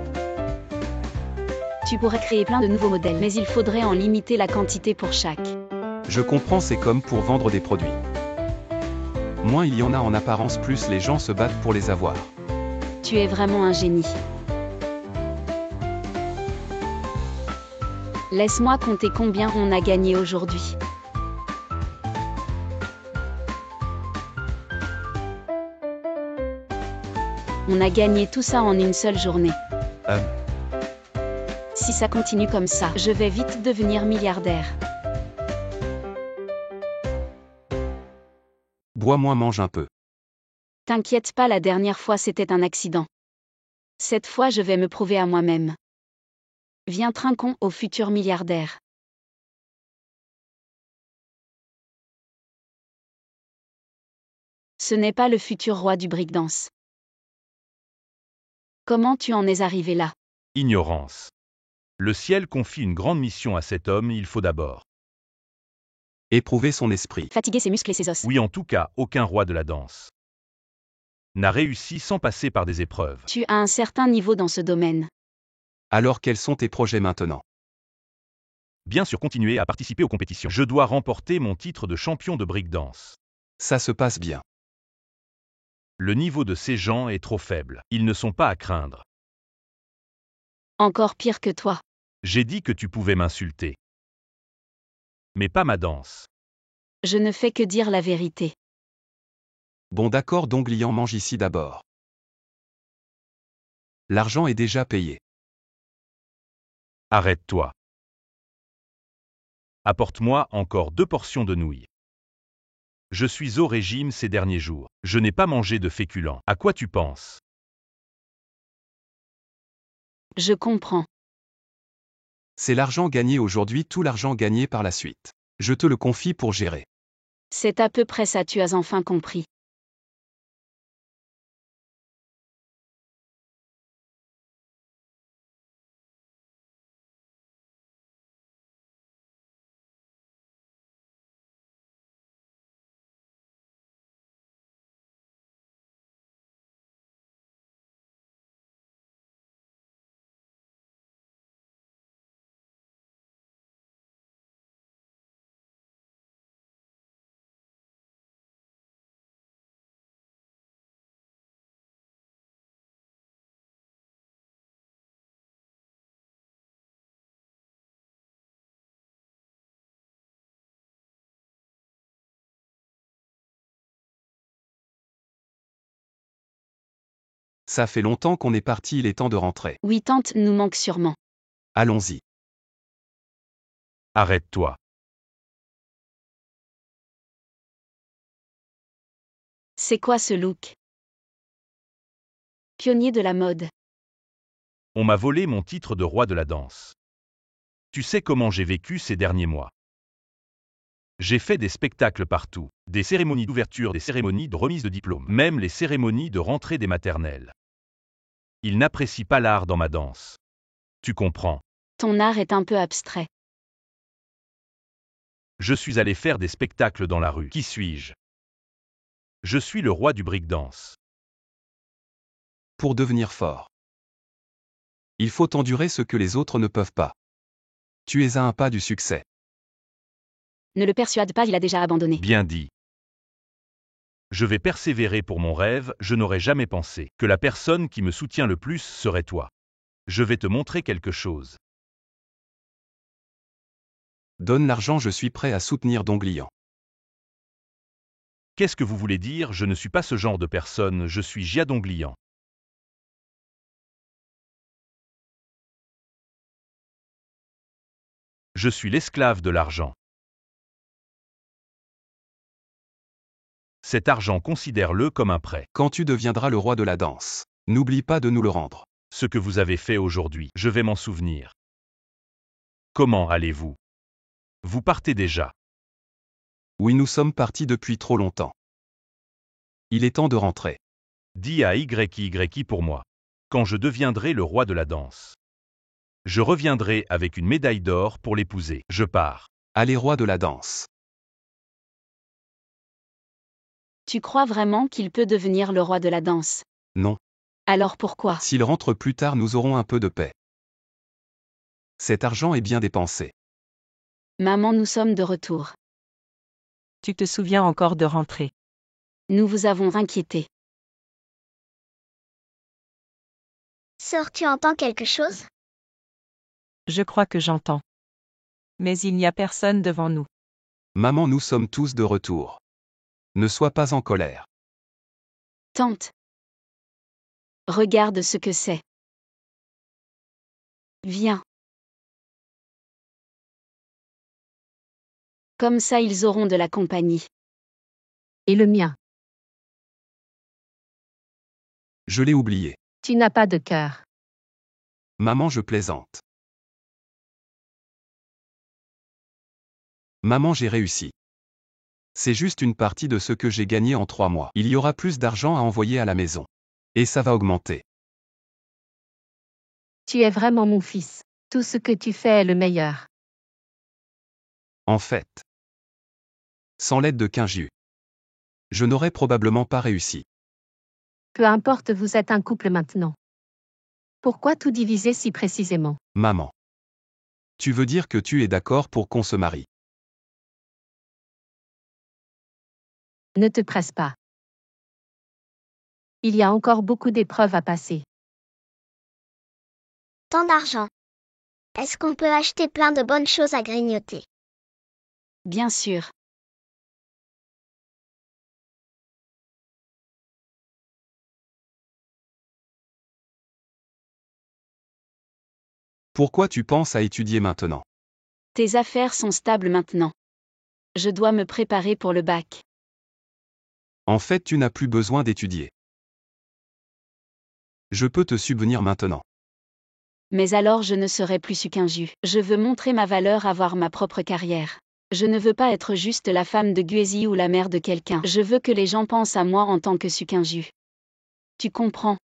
Tu pourrais créer plein de nouveaux modèles, mais il faudrait en limiter la quantité pour chaque. Je comprends, c'est comme pour vendre des produits. Moins il y en a en apparence, plus les gens se battent pour les avoir. Tu es vraiment un génie. Laisse-moi compter combien on a gagné aujourd'hui. On a gagné tout ça en une seule journée. Si ça continue comme ça, je vais vite devenir milliardaire. Bois moins, mange un peu. T'inquiète pas, la dernière fois c'était un accident. Cette fois je vais me prouver à moi-même. Viens, trinquons au futur milliardaire. Ce n'est pas le futur roi du breakdance. Comment tu en es arrivé là? Ignorance. Le ciel confie une grande mission à cet homme, il faut d'abord. Éprouver son esprit. Fatiguer ses muscles et ses os. Oui, en tout cas, aucun roi de la danse n'a réussi sans passer par des épreuves. Tu as un certain niveau dans ce domaine. Alors quels sont tes projets maintenant? Bien sûr, continuer à participer aux compétitions. Je dois remporter mon titre de champion de breakdance. Ça se passe bien. Le niveau de ces gens est trop faible. Ils ne sont pas à craindre. Encore pire que toi. J'ai dit que tu pouvais m'insulter. Mais pas ma danse. Je ne fais que dire la vérité. Bon d'accord, donc Lian mange ici d'abord. L'argent est déjà payé. Arrête-toi. Apporte-moi encore 2 portions de nouilles. Je suis au régime ces derniers jours. Je n'ai pas mangé de féculents. À quoi tu penses? Je comprends. C'est l'argent gagné aujourd'hui, tout l'argent gagné par la suite. Je te le confie pour gérer. C'est à peu près ça, tu as enfin compris. Ça fait longtemps qu'on est parti, il est temps de rentrer. Oui, tante nous manque sûrement. Allons-y. Arrête-toi. C'est quoi ce look? Pionnier de la mode. On m'a volé mon titre de roi de la danse. Tu sais comment j'ai vécu ces derniers mois. J'ai fait des spectacles partout, des cérémonies d'ouverture, des cérémonies de remise de diplôme, même les cérémonies de rentrée des maternelles. Ils n'apprécient pas l'art dans ma danse. Tu comprends. Ton art est un peu abstrait. Je suis allé faire des spectacles dans la rue. Qui suis-je? Je suis le roi du breakdance. Pour devenir fort, il faut endurer ce que les autres ne peuvent pas. Tu es à un pas du succès. Ne le persuade pas, il a déjà abandonné. Bien dit. Je vais persévérer pour mon rêve, je n'aurais jamais pensé que la personne qui me soutient le plus serait toi. Je vais te montrer quelque chose. Donne l'argent, je suis prêt à soutenir Donglian. Qu'est-ce que vous voulez dire? Je ne suis pas ce genre de personne, je suis Jiadonglian. Je suis l'esclave de l'argent. Cet argent, considère-le comme un prêt. Quand tu deviendras le roi de la danse, n'oublie pas de nous le rendre. Ce que vous avez fait aujourd'hui, je vais m'en souvenir. Comment allez-vous? Vous partez déjà. Oui, nous sommes partis depuis trop longtemps. Il est temps de rentrer. Dis à YY pour moi. Quand je deviendrai le roi de la danse. Je reviendrai avec une médaille d'or pour l'épouser. Je pars. Allez, roi de la danse. Tu crois vraiment qu'il peut devenir le roi de la danse? Non. Alors pourquoi? S'il rentre plus tard, nous aurons un peu de paix. Cet argent est bien dépensé. Maman, nous sommes de retour. Tu te souviens encore de rentrer. Nous vous avons inquiété. Sœur, tu entends quelque chose? Je crois que j'entends. Mais il n'y a personne devant nous. Maman, nous sommes tous de retour. Ne sois pas en colère. Tante. Regarde ce que c'est. Viens. Comme ça ils auront de la compagnie. Et le mien. Je l'ai oublié. Tu n'as pas de cœur. Maman, je plaisante. Maman, j'ai réussi. C'est juste une partie de ce que j'ai gagné en 3 mois. Il y aura plus d'argent à envoyer à la maison. Et ça va augmenter. Tu es vraiment mon fils. Tout ce que tu fais est le meilleur. En fait, sans l'aide de Kinju, je n'aurais probablement pas réussi. Peu importe, vous êtes un couple maintenant. Pourquoi tout diviser si précisément? Maman. Tu veux dire que tu es d'accord pour qu'on se marie? Ne te presse pas. Il y a encore beaucoup d'épreuves à passer. Tant d'argent. Est-ce qu'on peut acheter plein de bonnes choses à grignoter? Bien sûr. Pourquoi tu penses à étudier maintenant? Tes affaires sont stables maintenant. Je dois me préparer pour le bac. En fait, tu n'as plus besoin d'étudier. Je peux te subvenir maintenant. Mais alors je ne serai plus Sukinju. Je veux montrer ma valeur, avoir ma propre carrière. Je ne veux pas être juste la femme de Guezi ou la mère de quelqu'un. Je veux que les gens pensent à moi en tant que Sukinju. Tu comprends?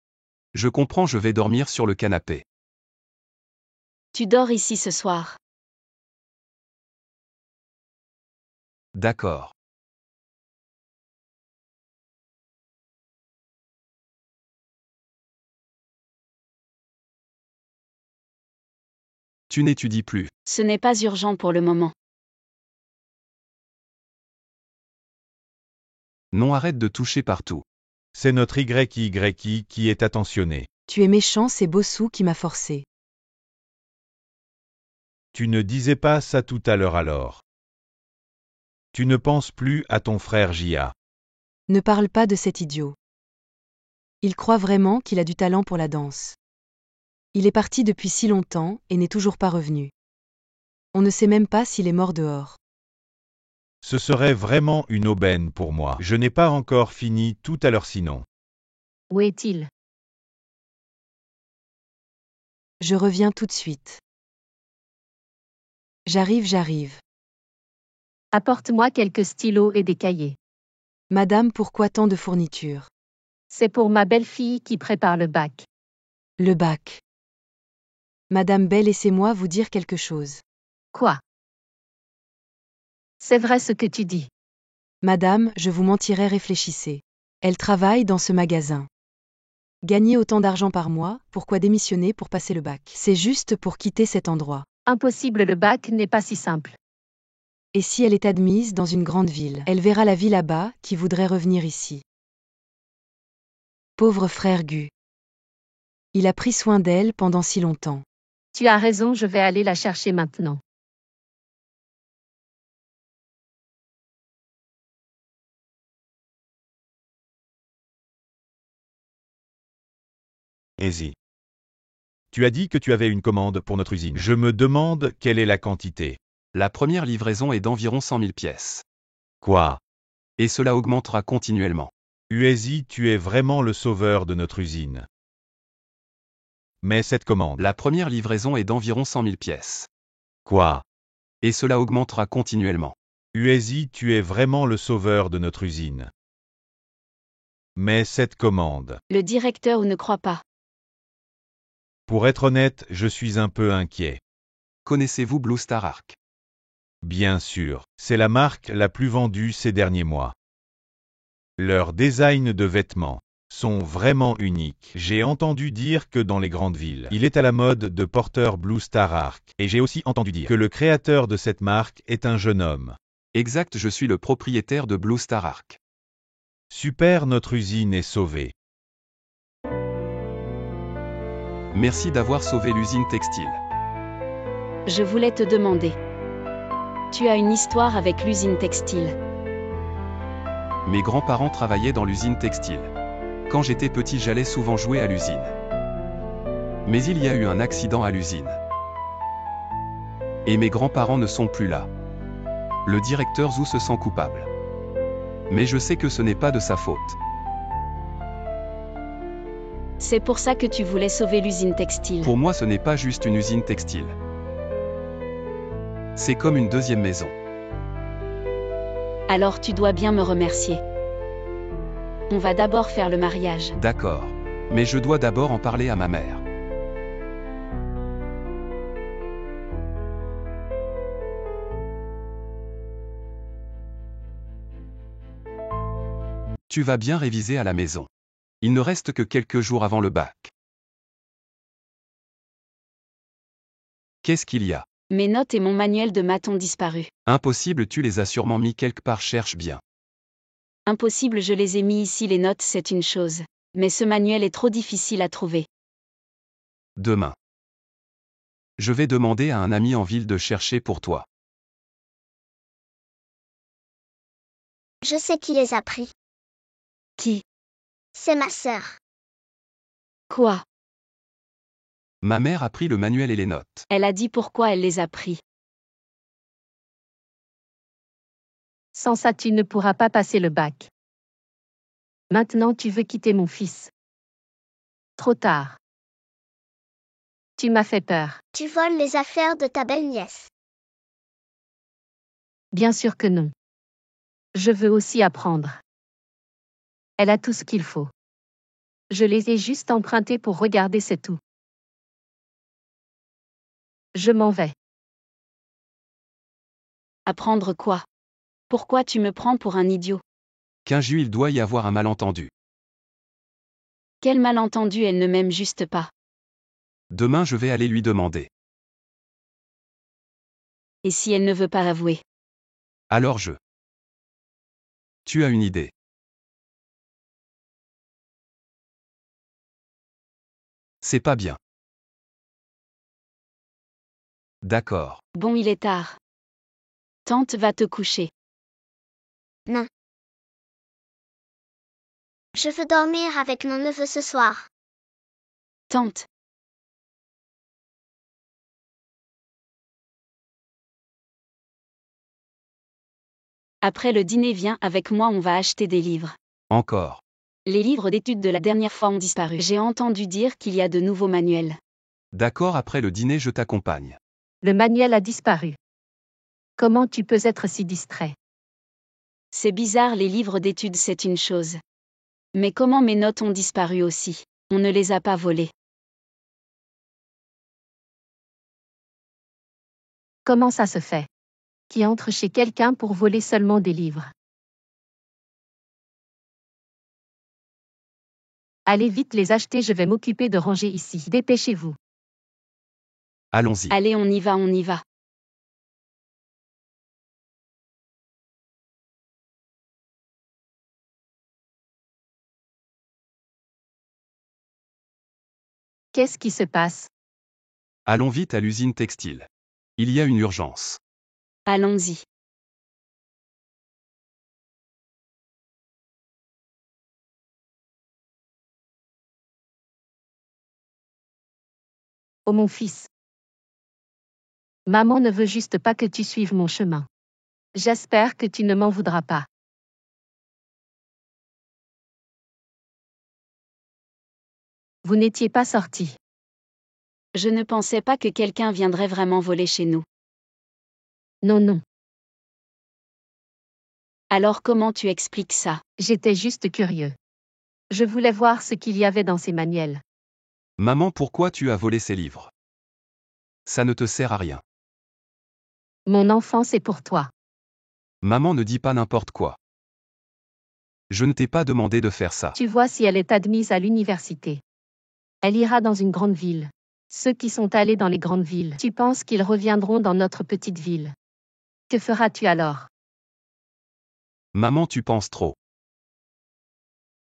Je comprends, je vais dormir sur le canapé. Tu dors ici ce soir. D'accord. Tu n'étudies plus. Ce n'est pas urgent pour le moment. Non, arrête de toucher partout. C'est notre YY qui est attentionné. Tu es méchant, c'est Bossou qui m'a forcé. Tu ne disais pas ça tout à l'heure alors. Tu ne penses plus à ton frère Jia. Ne parle pas de cet idiot. Il croit vraiment qu'il a du talent pour la danse. Il est parti depuis si longtemps et n'est toujours pas revenu. On ne sait même pas s'il est mort dehors. Ce serait vraiment une aubaine pour moi. Je n'ai pas encore fini tout à l'heure sinon. Où est-il? Je reviens tout de suite. J'arrive. Apporte-moi quelques stylos et des cahiers. Madame, pourquoi tant de fournitures? C'est pour ma belle-fille qui prépare le bac. Le bac. Madame Bell, laissez-moi vous dire quelque chose. Quoi? C'est vrai ce que tu dis. Madame, je vous mentirais, réfléchissez. Elle travaille dans ce magasin. Gagner autant d'argent par mois, pourquoi démissionner pour passer le bac? C'est juste pour quitter cet endroit. Impossible, le bac n'est pas si simple. Et si elle est admise dans une grande ville, elle verra la vie là-bas, qui voudrait revenir ici. Pauvre frère Gu. Il a pris soin d'elle pendant si longtemps. Tu as raison, je vais aller la chercher maintenant. Easy. Tu as dit que tu avais une commande pour notre usine. Je me demande quelle est la quantité. La première livraison est d'environ 100 000 pièces. Quoi? Et cela augmentera continuellement. Uezi, tu es vraiment le sauveur de notre usine. Mais cette commande. La première livraison est d'environ 100 000 pièces. Quoi? Et cela augmentera continuellement. Uezi, tu es vraiment le sauveur de notre usine. Mais cette commande. Le directeur ne croit pas. Pour être honnête, je suis un peu inquiet. Connaissez-vous Blue Star Arc? Bien sûr, c'est la marque la plus vendue ces derniers mois. Leurs designs de vêtements sont vraiment uniques. J'ai entendu dire que dans les grandes villes, il est à la mode de porteur Blue Star Arc. Et j'ai aussi entendu dire que le créateur de cette marque est un jeune homme. Exact, je suis le propriétaire de Blue Star Arc. Super, notre usine est sauvée. Merci d'avoir sauvé l'usine textile. Je voulais te demander. Tu as une histoire avec l'usine textile. Mes grands-parents travaillaient dans l'usine textile. Quand j'étais petit, j'allais souvent jouer à l'usine. Mais il y a eu un accident à l'usine. Et mes grands-parents ne sont plus là. Le directeur Zhu se sent coupable. Mais je sais que ce n'est pas de sa faute. C'est pour ça que tu voulais sauver l'usine textile. Pour moi, ce n'est pas juste une usine textile. C'est comme une deuxième maison. Alors tu dois bien me remercier. On va d'abord faire le mariage. D'accord. Mais je dois d'abord en parler à ma mère. Tu vas bien réviser à la maison. Il ne reste que quelques jours avant le bac. Qu'est-ce qu'il y a? Mes notes et mon manuel de maths ont disparu. Impossible, tu les as sûrement mis quelque part, cherche bien. Impossible, je les ai mis ici, les notes c'est une chose. Mais ce manuel est trop difficile à trouver. Demain. Je vais demander à un ami en ville de chercher pour toi. Je sais qui les a pris. Qui? C'est ma sœur. Quoi? Ma mère a pris le manuel et les notes. Elle a dit pourquoi elle les a pris. Sans ça, tu ne pourras pas passer le bac. Maintenant, tu veux quitter mon fils. Trop tard. Tu m'as fait peur. Tu voles les affaires de ta belle-nièce. Bien sûr que non. Je veux aussi apprendre. Elle a tout ce qu'il faut. Je les ai juste empruntés pour regarder, c'est tout. Je m'en vais. Apprendre quoi? Pourquoi tu me prends pour un idiot? Qu'injus, il doit y avoir un malentendu. Quel malentendu, elle ne m'aime juste pas. Demain je vais aller lui demander. Et si elle ne veut pas avouer? Alors je. Tu as une idée. C'est pas bien. D'accord. Bon, il est tard. Tante va te coucher. Non. Je veux dormir avec mon neveu ce soir. Tante. Après le dîner, viens avec moi, on va acheter des livres. Encore. Les livres d'études de la dernière fois ont disparu. J'ai entendu dire qu'il y a de nouveaux manuels. D'accord, après le dîner je t'accompagne. Le manuel a disparu. Comment tu peux être si distrait? C'est bizarre, les livres d'études c'est une chose. Mais comment mes notes ont disparu aussi? On ne les a pas volées. Comment ça se fait? Qui entre chez quelqu'un pour voler seulement des livres? Allez vite les acheter, je vais m'occuper de ranger ici. Dépêchez-vous. Allons-y. Allez, on y va, on y va. Qu'est-ce qui se passe? Allons vite à l'usine textile. Il y a une urgence. Allons-y. Oh mon fils. Maman ne veut juste pas que tu suives mon chemin. J'espère que tu ne m'en voudras pas. Vous n'étiez pas sorti. Je ne pensais pas que quelqu'un viendrait vraiment voler chez nous. Non, non. Alors comment tu expliques ça? J'étais juste curieux. Je voulais voir ce qu'il y avait dans ces manuels. Maman, pourquoi tu as volé ces livres? Ça ne te sert à rien. Mon enfant, c'est pour toi. Maman, ne dis pas n'importe quoi. Je ne t'ai pas demandé de faire ça. Tu vois si elle est admise à l'université. Elle ira dans une grande ville. Ceux qui sont allés dans les grandes villes, tu penses qu'ils reviendront dans notre petite ville? Que feras-tu alors? Maman, tu penses trop.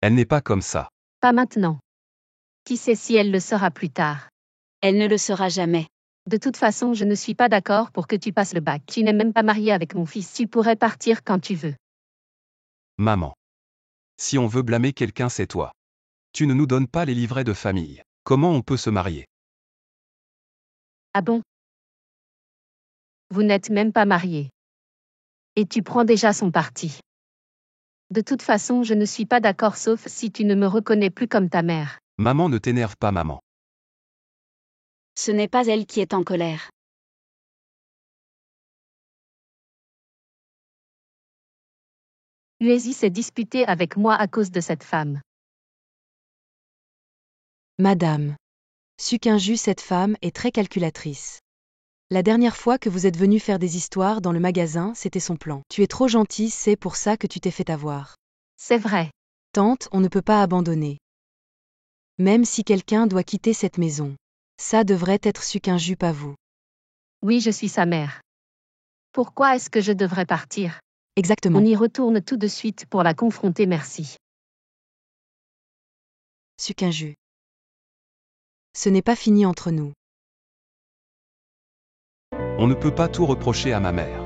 Elle n'est pas comme ça. Pas maintenant. Qui sait si elle le sera plus tard? Elle ne le sera jamais. De toute façon, je ne suis pas d'accord pour que tu passes le bac. Tu n'es même pas marié avec mon fils. Tu pourrais partir quand tu veux. Maman. Si on veut blâmer quelqu'un, c'est toi. Tu ne nous donnes pas les livrets de famille. Comment on peut se marier? Ah bon? Vous n'êtes même pas marié. Et tu prends déjà son parti. De toute façon, je ne suis pas d'accord sauf si tu ne me reconnais plus comme ta mère. Maman, ne t'énerve pas, maman. Ce n'est pas elle qui est en colère. Uezi s'est disputé avec moi à cause de cette femme. Madame. Sukinju, cette femme est très calculatrice. La dernière fois que vous êtes venu faire des histoires dans le magasin, c'était son plan. Tu es trop gentille, c'est pour ça que tu t'es fait avoir. C'est vrai. Tante, on ne peut pas abandonner. Même si quelqu'un doit quitter cette maison. Ça devrait être Sukinju, pas vous. Oui, je suis sa mère. Pourquoi est-ce que je devrais partir? Exactement. On y retourne tout de suite pour la confronter, merci. Sukinju. Ce n'est pas fini entre nous. On ne peut pas tout reprocher à ma mère.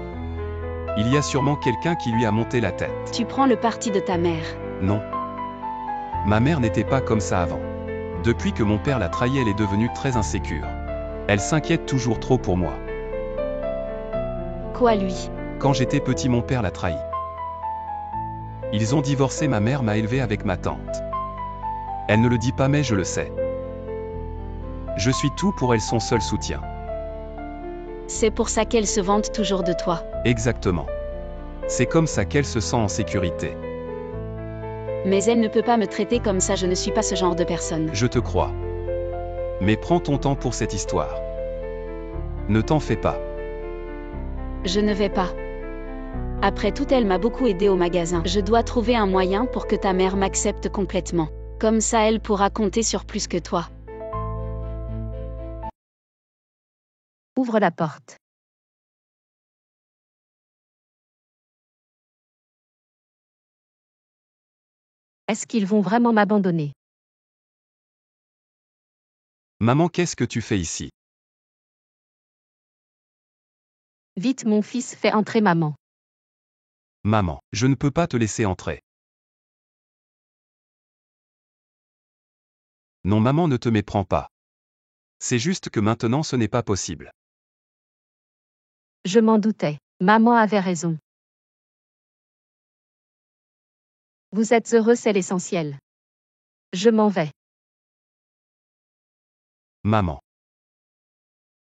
Il y a sûrement quelqu'un qui lui a monté la tête. Tu prends le parti de ta mère. Non. Ma mère n'était pas comme ça avant. Depuis que mon père l'a trahie, elle est devenue très insécure. Elle s'inquiète toujours trop pour moi. Quoi, lui? Quand j'étais petit, mon père l'a trahi. Ils ont divorcé, ma mère m'a élevé avec ma tante. Elle ne le dit pas mais je le sais. Je suis tout pour elle, son seul soutien. C'est pour ça qu'elle se vante toujours de toi. Exactement. C'est comme ça qu'elle se sent en sécurité. Mais elle ne peut pas me traiter comme ça, je ne suis pas ce genre de personne. Je te crois. Mais prends ton temps pour cette histoire. Ne t'en fais pas. Je ne vais pas. Après tout, elle m'a beaucoup aidé au magasin. Je dois trouver un moyen pour que ta mère m'accepte complètement. Comme ça, elle pourra compter sur plus que toi. Ouvre la porte. Est-ce qu'ils vont vraiment m'abandonner? Maman, qu'est-ce que tu fais ici? Vite, mon fils, fais entrer maman. Maman, je ne peux pas te laisser entrer. Non, maman, ne te méprends pas. C'est juste que maintenant ce n'est pas possible. Je m'en doutais. Maman avait raison. Vous êtes heureux, c'est l'essentiel. Je m'en vais. Maman.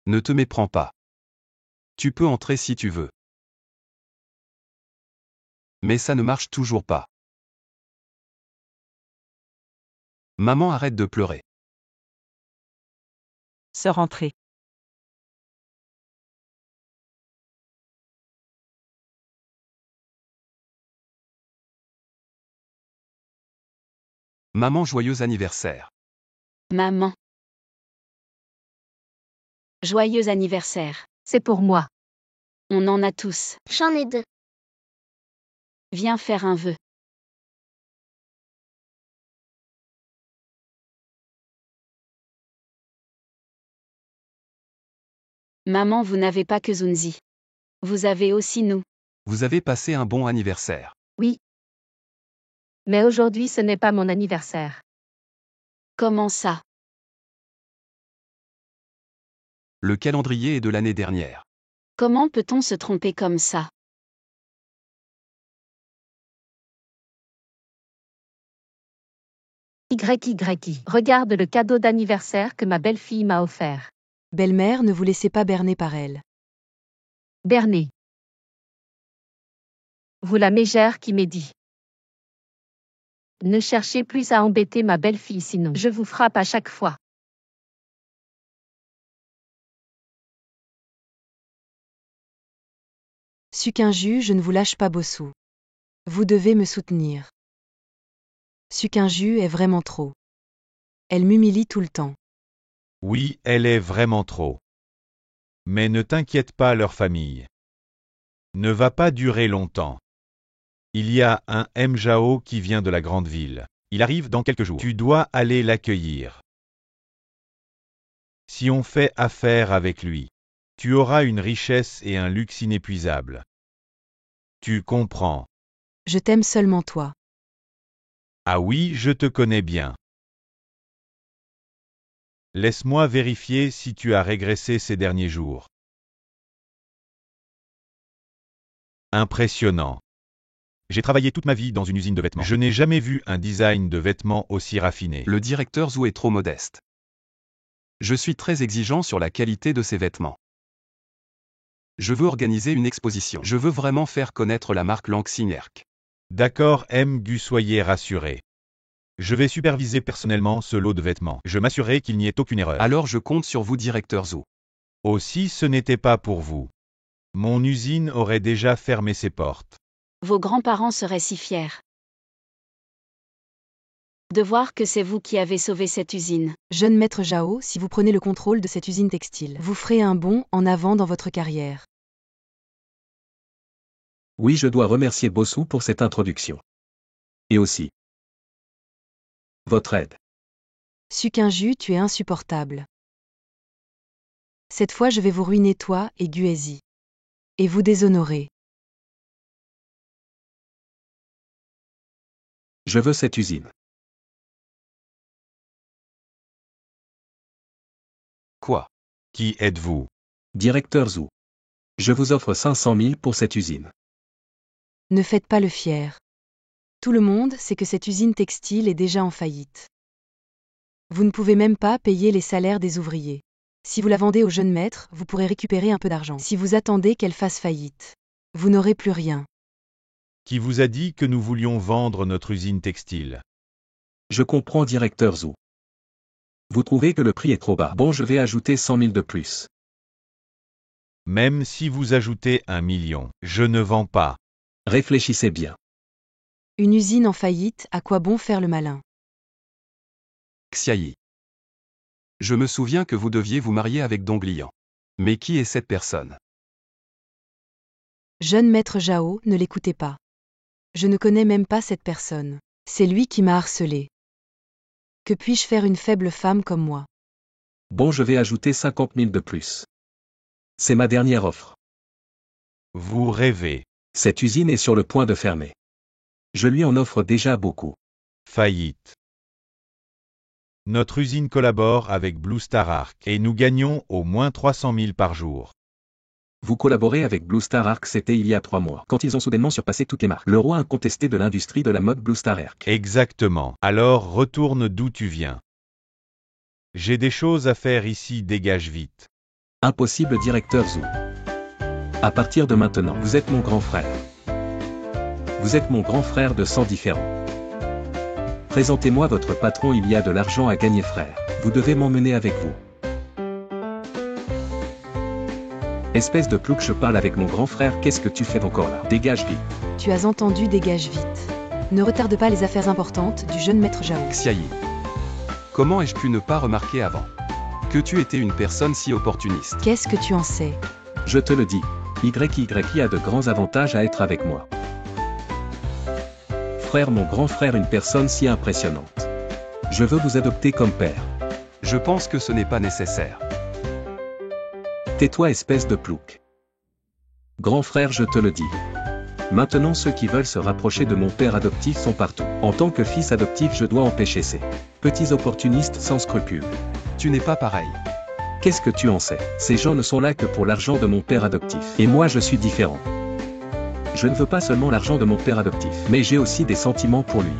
Ne te méprends pas. Tu peux entrer si tu veux. Mais ça ne marche toujours pas. Maman, arrête de pleurer. Se rentrer. Maman, joyeux anniversaire. Maman. Joyeux anniversaire. C'est pour moi. On en a tous. J'en ai 2. Viens faire un vœu. Maman, vous n'avez pas que Zunzi. Vous avez aussi nous. Vous avez passé un bon anniversaire. Oui. Mais aujourd'hui, ce n'est pas mon anniversaire. Comment ça? Le calendrier est de l'année dernière. Comment peut-on se tromper comme ça? YYI. Regarde le cadeau d'anniversaire que ma belle-fille m'a offert. Belle-mère, ne vous laissez pas berner par elle. Berné. Vous la mégère qui m'est dit. Ne cherchez plus à embêter ma belle-fille, sinon je vous frappe à chaque fois. Sukinju, je ne vous lâche pas, Bossou. Vous devez me soutenir. Sukinju est vraiment trop. Elle m'humilie tout le temps. Oui, elle est vraiment trop. Mais ne t'inquiète pas, leur famille ne va pas durer longtemps. Il y a un Mjao qui vient de la grande ville. Il arrive dans quelques jours. Tu dois aller l'accueillir. Si on fait affaire avec lui, tu auras une richesse et un luxe inépuisables. Tu comprends? Je t'aime seulement toi. Ah oui, je te connais bien. Laisse-moi vérifier si tu as régressé ces derniers jours. Impressionnant. J'ai travaillé toute ma vie dans une usine de vêtements. Je n'ai jamais vu un design de vêtements aussi raffiné. Le directeur Zhou est trop modeste. Je suis très exigeant sur la qualité de ces vêtements. Je veux organiser une exposition. Je veux vraiment faire connaître la marque Langsinerk. D'accord, Gu, soyez rassuré. Je vais superviser personnellement ce lot de vêtements. Je m'assurerai qu'il n'y ait aucune erreur. Alors je compte sur vous, directeur Zhou. Aussi, ce n'était pas pour vous. Mon usine aurait déjà fermé ses portes. Vos grands-parents seraient si fiers de voir que c'est vous qui avez sauvé cette usine. Jeune maître Zhao, si vous prenez le contrôle de cette usine textile, vous ferez un bond en avant dans votre carrière. Oui, je dois remercier Bossou pour cette introduction. Et aussi votre aide. Sukinju, tu es insupportable. Cette fois, je vais vous ruiner, toi et Guezi. Et vous déshonorer. Je veux cette usine. Quoi? Qui êtes-vous? Directeur Zhou. Je vous offre 500 000 pour cette usine. Ne faites pas le fier. Tout le monde sait que cette usine textile est déjà en faillite. Vous ne pouvez même pas payer les salaires des ouvriers. Si vous la vendez au jeune maître, vous pourrez récupérer un peu d'argent. Si vous attendez qu'elle fasse faillite, vous n'aurez plus rien. Qui vous a dit que nous voulions vendre notre usine textile? Je comprends, directeur Zhu. Vous trouvez que le prix est trop bas. Bon, je vais ajouter 100 000 de plus. Même si vous ajoutez 1 million, je ne vends pas. Réfléchissez bien. Une usine en faillite, à quoi bon faire le malin? Xiayi. Je me souviens que vous deviez vous marier avec Dong Lian. Mais qui est cette personne? Jeune maître Zhao, ne l'écoutez pas. Je ne connais même pas cette personne. C'est lui qui m'a harcelé. Que puis-je faire une faible femme comme moi? Bon, je vais ajouter 50 000 de plus. C'est ma dernière offre. Vous rêvez. Cette usine est sur le point de fermer. Je lui en offre déjà beaucoup. Faillite. Notre usine collabore avec Blue Star Arc et nous gagnons au moins 300 000 par jour. Vous collaborez avec Blue Star Arc, c'était il y a 3 mois, quand ils ont soudainement surpassé toutes les marques. Le roi incontesté de l'industrie de la mode Blue Star Arc. Exactement. Alors retourne d'où tu viens. J'ai des choses à faire ici, dégage vite. Impossible, directeur Zhu. À partir de maintenant, vous êtes mon grand frère. Vous êtes mon grand frère de sang différent. Présentez-moi votre patron, il y a de l'argent à gagner, frère. Vous devez m'emmener avec vous. Espèce de plouc, je parle avec mon grand frère, qu'est-ce que tu fais encore là? Dégage vite. Tu as entendu, dégage vite. Ne retarde pas les affaires importantes du jeune maître Zhao. Xiayi. Comment ai-je pu ne pas remarquer avant que tu étais une personne si opportuniste? Qu'est-ce que tu en sais? Je te le dis. YY a de grands avantages à être avec moi. Frère, mon grand frère, une personne si impressionnante. Je veux vous adopter comme père. Je pense que ce n'est pas nécessaire. Tais-toi, espèce de plouc. Grand frère, je te le dis. Maintenant, ceux qui veulent se rapprocher de mon père adoptif sont partout. En tant que fils adoptif, je dois empêcher ces petits opportunistes sans scrupules. Tu n'es pas pareil. Qu'est-ce que tu en sais? Ces gens ne sont là que pour l'argent de mon père adoptif. Et moi, je suis différent. Je ne veux pas seulement l'argent de mon père adoptif, mais j'ai aussi des sentiments pour lui.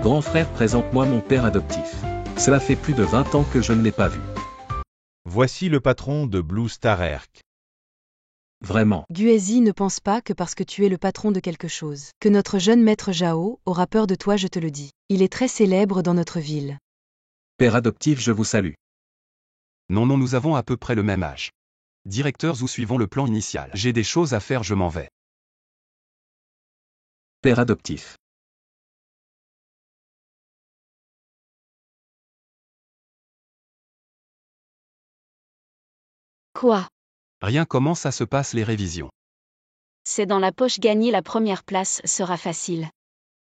Grand frère, présente-moi mon père adoptif. Cela fait plus de 20 ans que je ne l'ai pas vu. Voici le patron de Blue Star Arc. Vraiment. Guezi ne pense pas que parce que tu es le patron de quelque chose, que notre jeune maître Zhao aura peur de toi, je te le dis. Il est très célèbre dans notre ville. Père adoptif, je vous salue. Non, nous avons à peu près le même âge. Directeur Zhu, suivons le plan initial. J'ai des choses à faire, je m'en vais. Père adoptif. Quoi? Rien, comment ça se passe les révisions? C'est dans la poche, gagner la première place sera facile.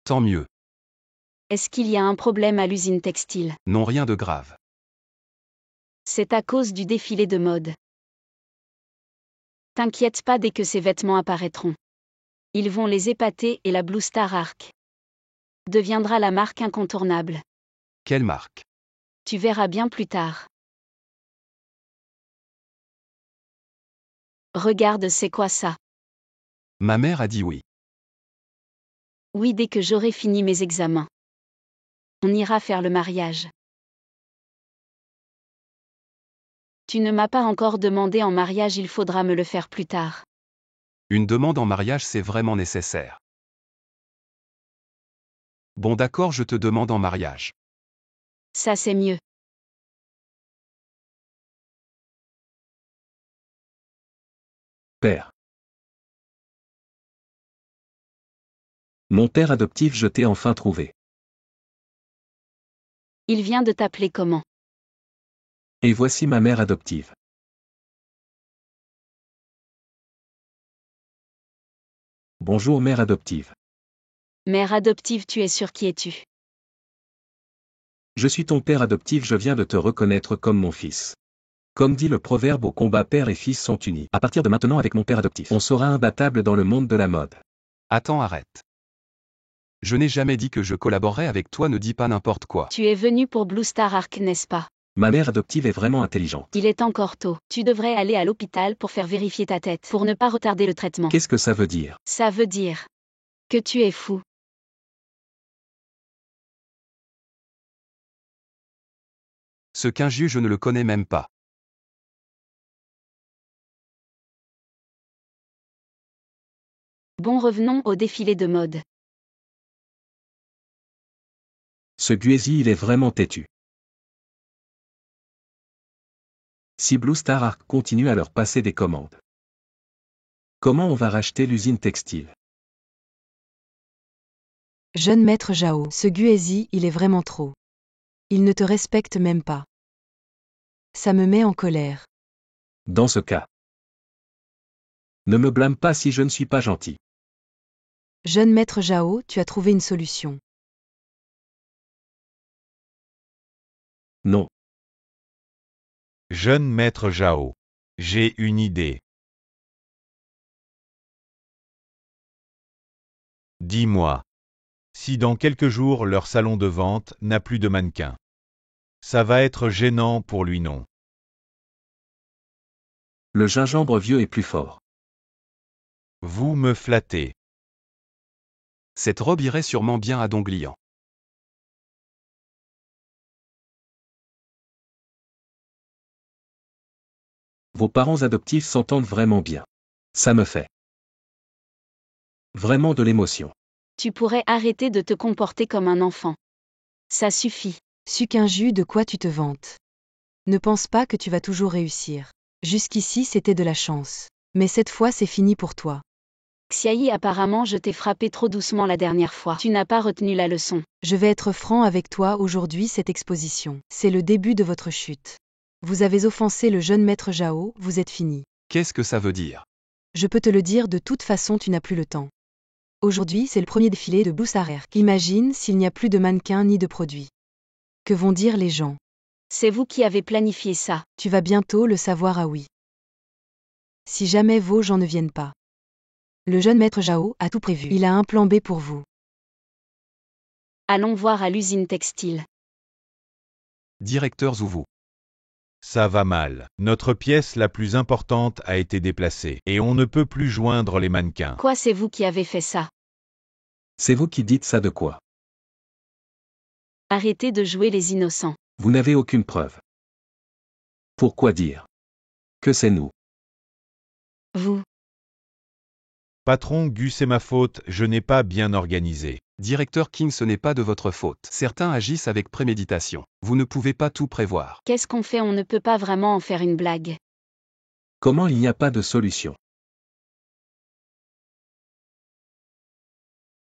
Tant mieux. Est-ce qu'il y a un problème à l'usine textile? Non, rien de grave. C'est à cause du défilé de mode. T'inquiète pas, dès que ces vêtements apparaîtront, ils vont les épater et la Blue Star Arc deviendra la marque incontournable. Quelle marque? Tu verras bien plus tard. Regarde, c'est quoi ça? Ma mère a dit oui. Oui, dès que j'aurai fini mes examens. On ira faire le mariage. Tu ne m'as pas encore demandé en mariage, il faudra me le faire plus tard. Une demande en mariage, c'est vraiment nécessaire. Bon d'accord, je te demande en mariage. Ça c'est mieux. Père. Mon père adoptif, je t'ai enfin trouvé. Il vient de t'appeler comment? Et voici ma mère adoptive. Bonjour mère adoptive. Mère adoptive, tu es sûre, qui es-tu? Je suis ton père adoptif, je viens de te reconnaître comme mon fils. Comme dit le proverbe, au combat père et fils sont unis. À partir de maintenant, avec mon père adoptif, on sera imbattable dans le monde de la mode. Attends, arrête. Je n'ai jamais dit que je collaborerais avec toi, ne dis pas n'importe quoi. Tu es venu pour Blue Star Arc, n'est-ce pas? Ma mère adoptive est vraiment intelligente. Il est encore tôt. Tu devrais aller à l'hôpital pour faire vérifier ta tête, pour ne pas retarder le traitement. Qu'est-ce que ça veut dire? Ça veut dire que tu es fou. Ce Kinju je ne le connais même pas. Bon, revenons au défilé de mode. Ce Guezi il est vraiment têtu. Si Blue Star Arc continue à leur passer des commandes. Comment on va racheter l'usine textile? Jeune maître Jao, ce Guezi, il est vraiment trop. Il ne te respecte même pas. Ça me met en colère. Dans ce cas. Ne me blâme pas si je ne suis pas gentil. Jeune maître Jao, tu as trouvé une solution. Non. Jeune maître Jao. J'ai une idée. Dis-moi. Si dans quelques jours leur salon de vente n'a plus de mannequins. Ça va être gênant pour lui, non? Le gingembre vieux est plus fort. Vous me flattez. Cette robe irait sûrement bien à Donglian. Vos parents adoptifs s'entendent vraiment bien. Ça me fait vraiment de l'émotion. Tu pourrais arrêter de te comporter comme un enfant. Ça suffit. Sukinju, de quoi tu te vantes? Ne pense pas que tu vas toujours réussir. Jusqu'ici c'était de la chance. Mais cette fois c'est fini pour toi. Xiayi, apparemment je t'ai frappé trop doucement la dernière fois. Tu n'as pas retenu la leçon. Je vais être franc avec toi aujourd'hui, cette exposition. C'est le début de votre chute. Vous avez offensé le jeune maître Jao, vous êtes fini. Qu'est-ce que ça veut dire? Je peux te le dire, de toute façon tu n'as plus le temps. Aujourd'hui c'est le premier défilé de Blue Star Arc. Imagine s'il n'y a plus de mannequins ni de produits. Que vont dire les gens? C'est vous qui avez planifié ça. Tu vas bientôt le savoir, ah oui. Si jamais vos gens ne viennent pas. Le jeune maître Jao a tout prévu. Il a un plan B pour vous. Allons voir à l'usine textile. Directeur Zouvou. Ça va mal. Notre pièce la plus importante a été déplacée. Et on ne peut plus joindre les mannequins. Quoi, c'est vous qui avez fait ça? C'est vous qui dites ça de quoi? Arrêtez de jouer les innocents. Vous n'avez aucune preuve. Pourquoi dire que c'est nous? Vous. Patron Gus, c'est ma faute, je n'ai pas bien organisé. Directeur King, ce n'est pas de votre faute. Certains agissent avec préméditation. Vous ne pouvez pas tout prévoir. Qu'est-ce qu'on fait? On ne peut pas vraiment en faire une blague. Comment il n'y a pas de solution?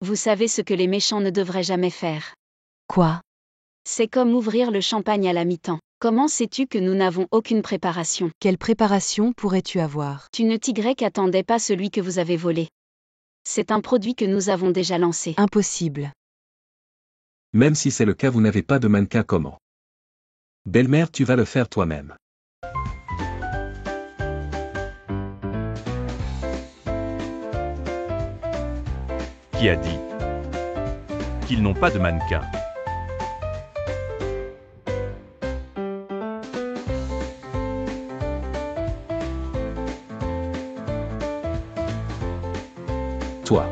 Vous savez ce que les méchants ne devraient jamais faire. Quoi? C'est comme ouvrir le champagne à la mi-temps. Comment sais-tu que nous n'avons aucune préparation? Quelle préparation pourrais-tu avoir? Tu ne Y attendais pas celui que vous avez volé. C'est un produit que nous avons déjà lancé. Impossible. Même si c'est le cas, vous n'avez pas de mannequin, comment? Belle-mère, tu vas le faire toi-même. Qui a dit qu'ils n'ont pas de mannequin? Toi.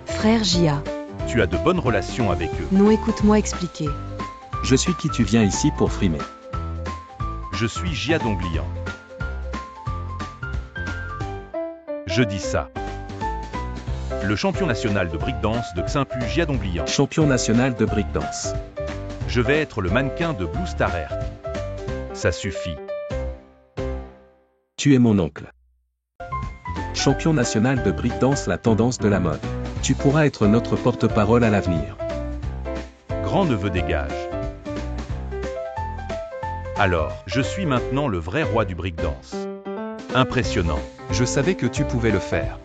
Frère Jia. Tu as de bonnes relations avec eux. Non, écoute-moi expliquer. Je suis qui? Tu viens ici pour frimer. Je suis Jia Donglian. Je dis ça. Le champion national de breakdance de Ximpu, Jia Donglian. Champion national de breakdance. Je vais être le mannequin de Blue Star Arc. Ça suffit. Tu es mon oncle. Champion national de breakdance, la tendance de la mode. Tu pourras être notre porte-parole à l'avenir. Grand-neveu dégage. Alors, je suis maintenant le vrai roi du breakdance. Impressionnant. Je savais que tu pouvais le faire.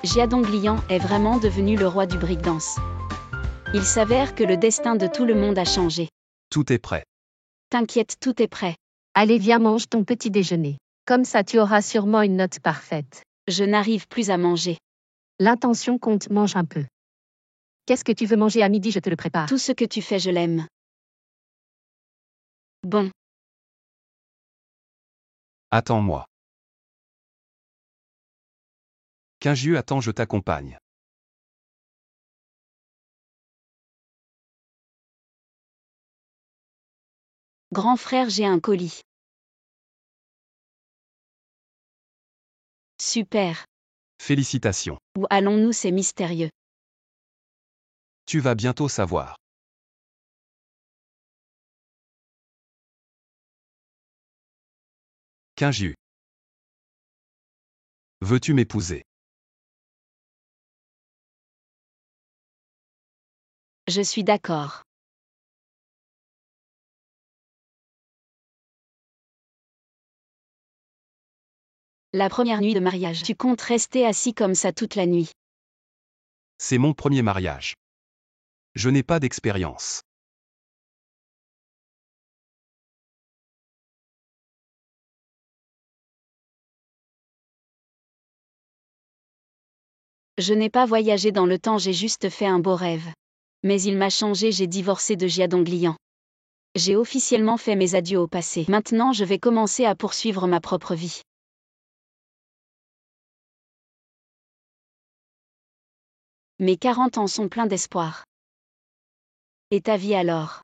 Jia Donglian est vraiment devenu le roi du breakdance. Il s'avère que le destin de tout le monde a changé. Tout est prêt. T'inquiète, tout est prêt. Allez, viens, mange ton petit déjeuner. Comme ça tu auras sûrement une note parfaite. Je n'arrive plus à manger. L'intention compte, mange un peu. Qu'est-ce que tu veux manger à midi? Je te le prépare. Tout ce que tu fais, je l'aime. Bon. Attends-moi. Qu'Injus attend, je t'accompagne. Grand frère, j'ai un colis. Super. Félicitations. Où allons-nous, c'est mystérieux. Tu vas bientôt savoir. Qu'Injus. Veux-tu m'épouser? Je suis d'accord. La première nuit de mariage, tu comptes rester assis comme ça toute la nuit. C'est mon premier mariage. Je n'ai pas d'expérience. Je n'ai pas voyagé dans le temps, j'ai juste fait un beau rêve. Mais il m'a changé, j'ai divorcé de Jiadonglian. J'ai officiellement fait mes adieux au passé. Maintenant je vais commencer à poursuivre ma propre vie. Mes 40 ans sont pleins d'espoir. Et ta vie alors?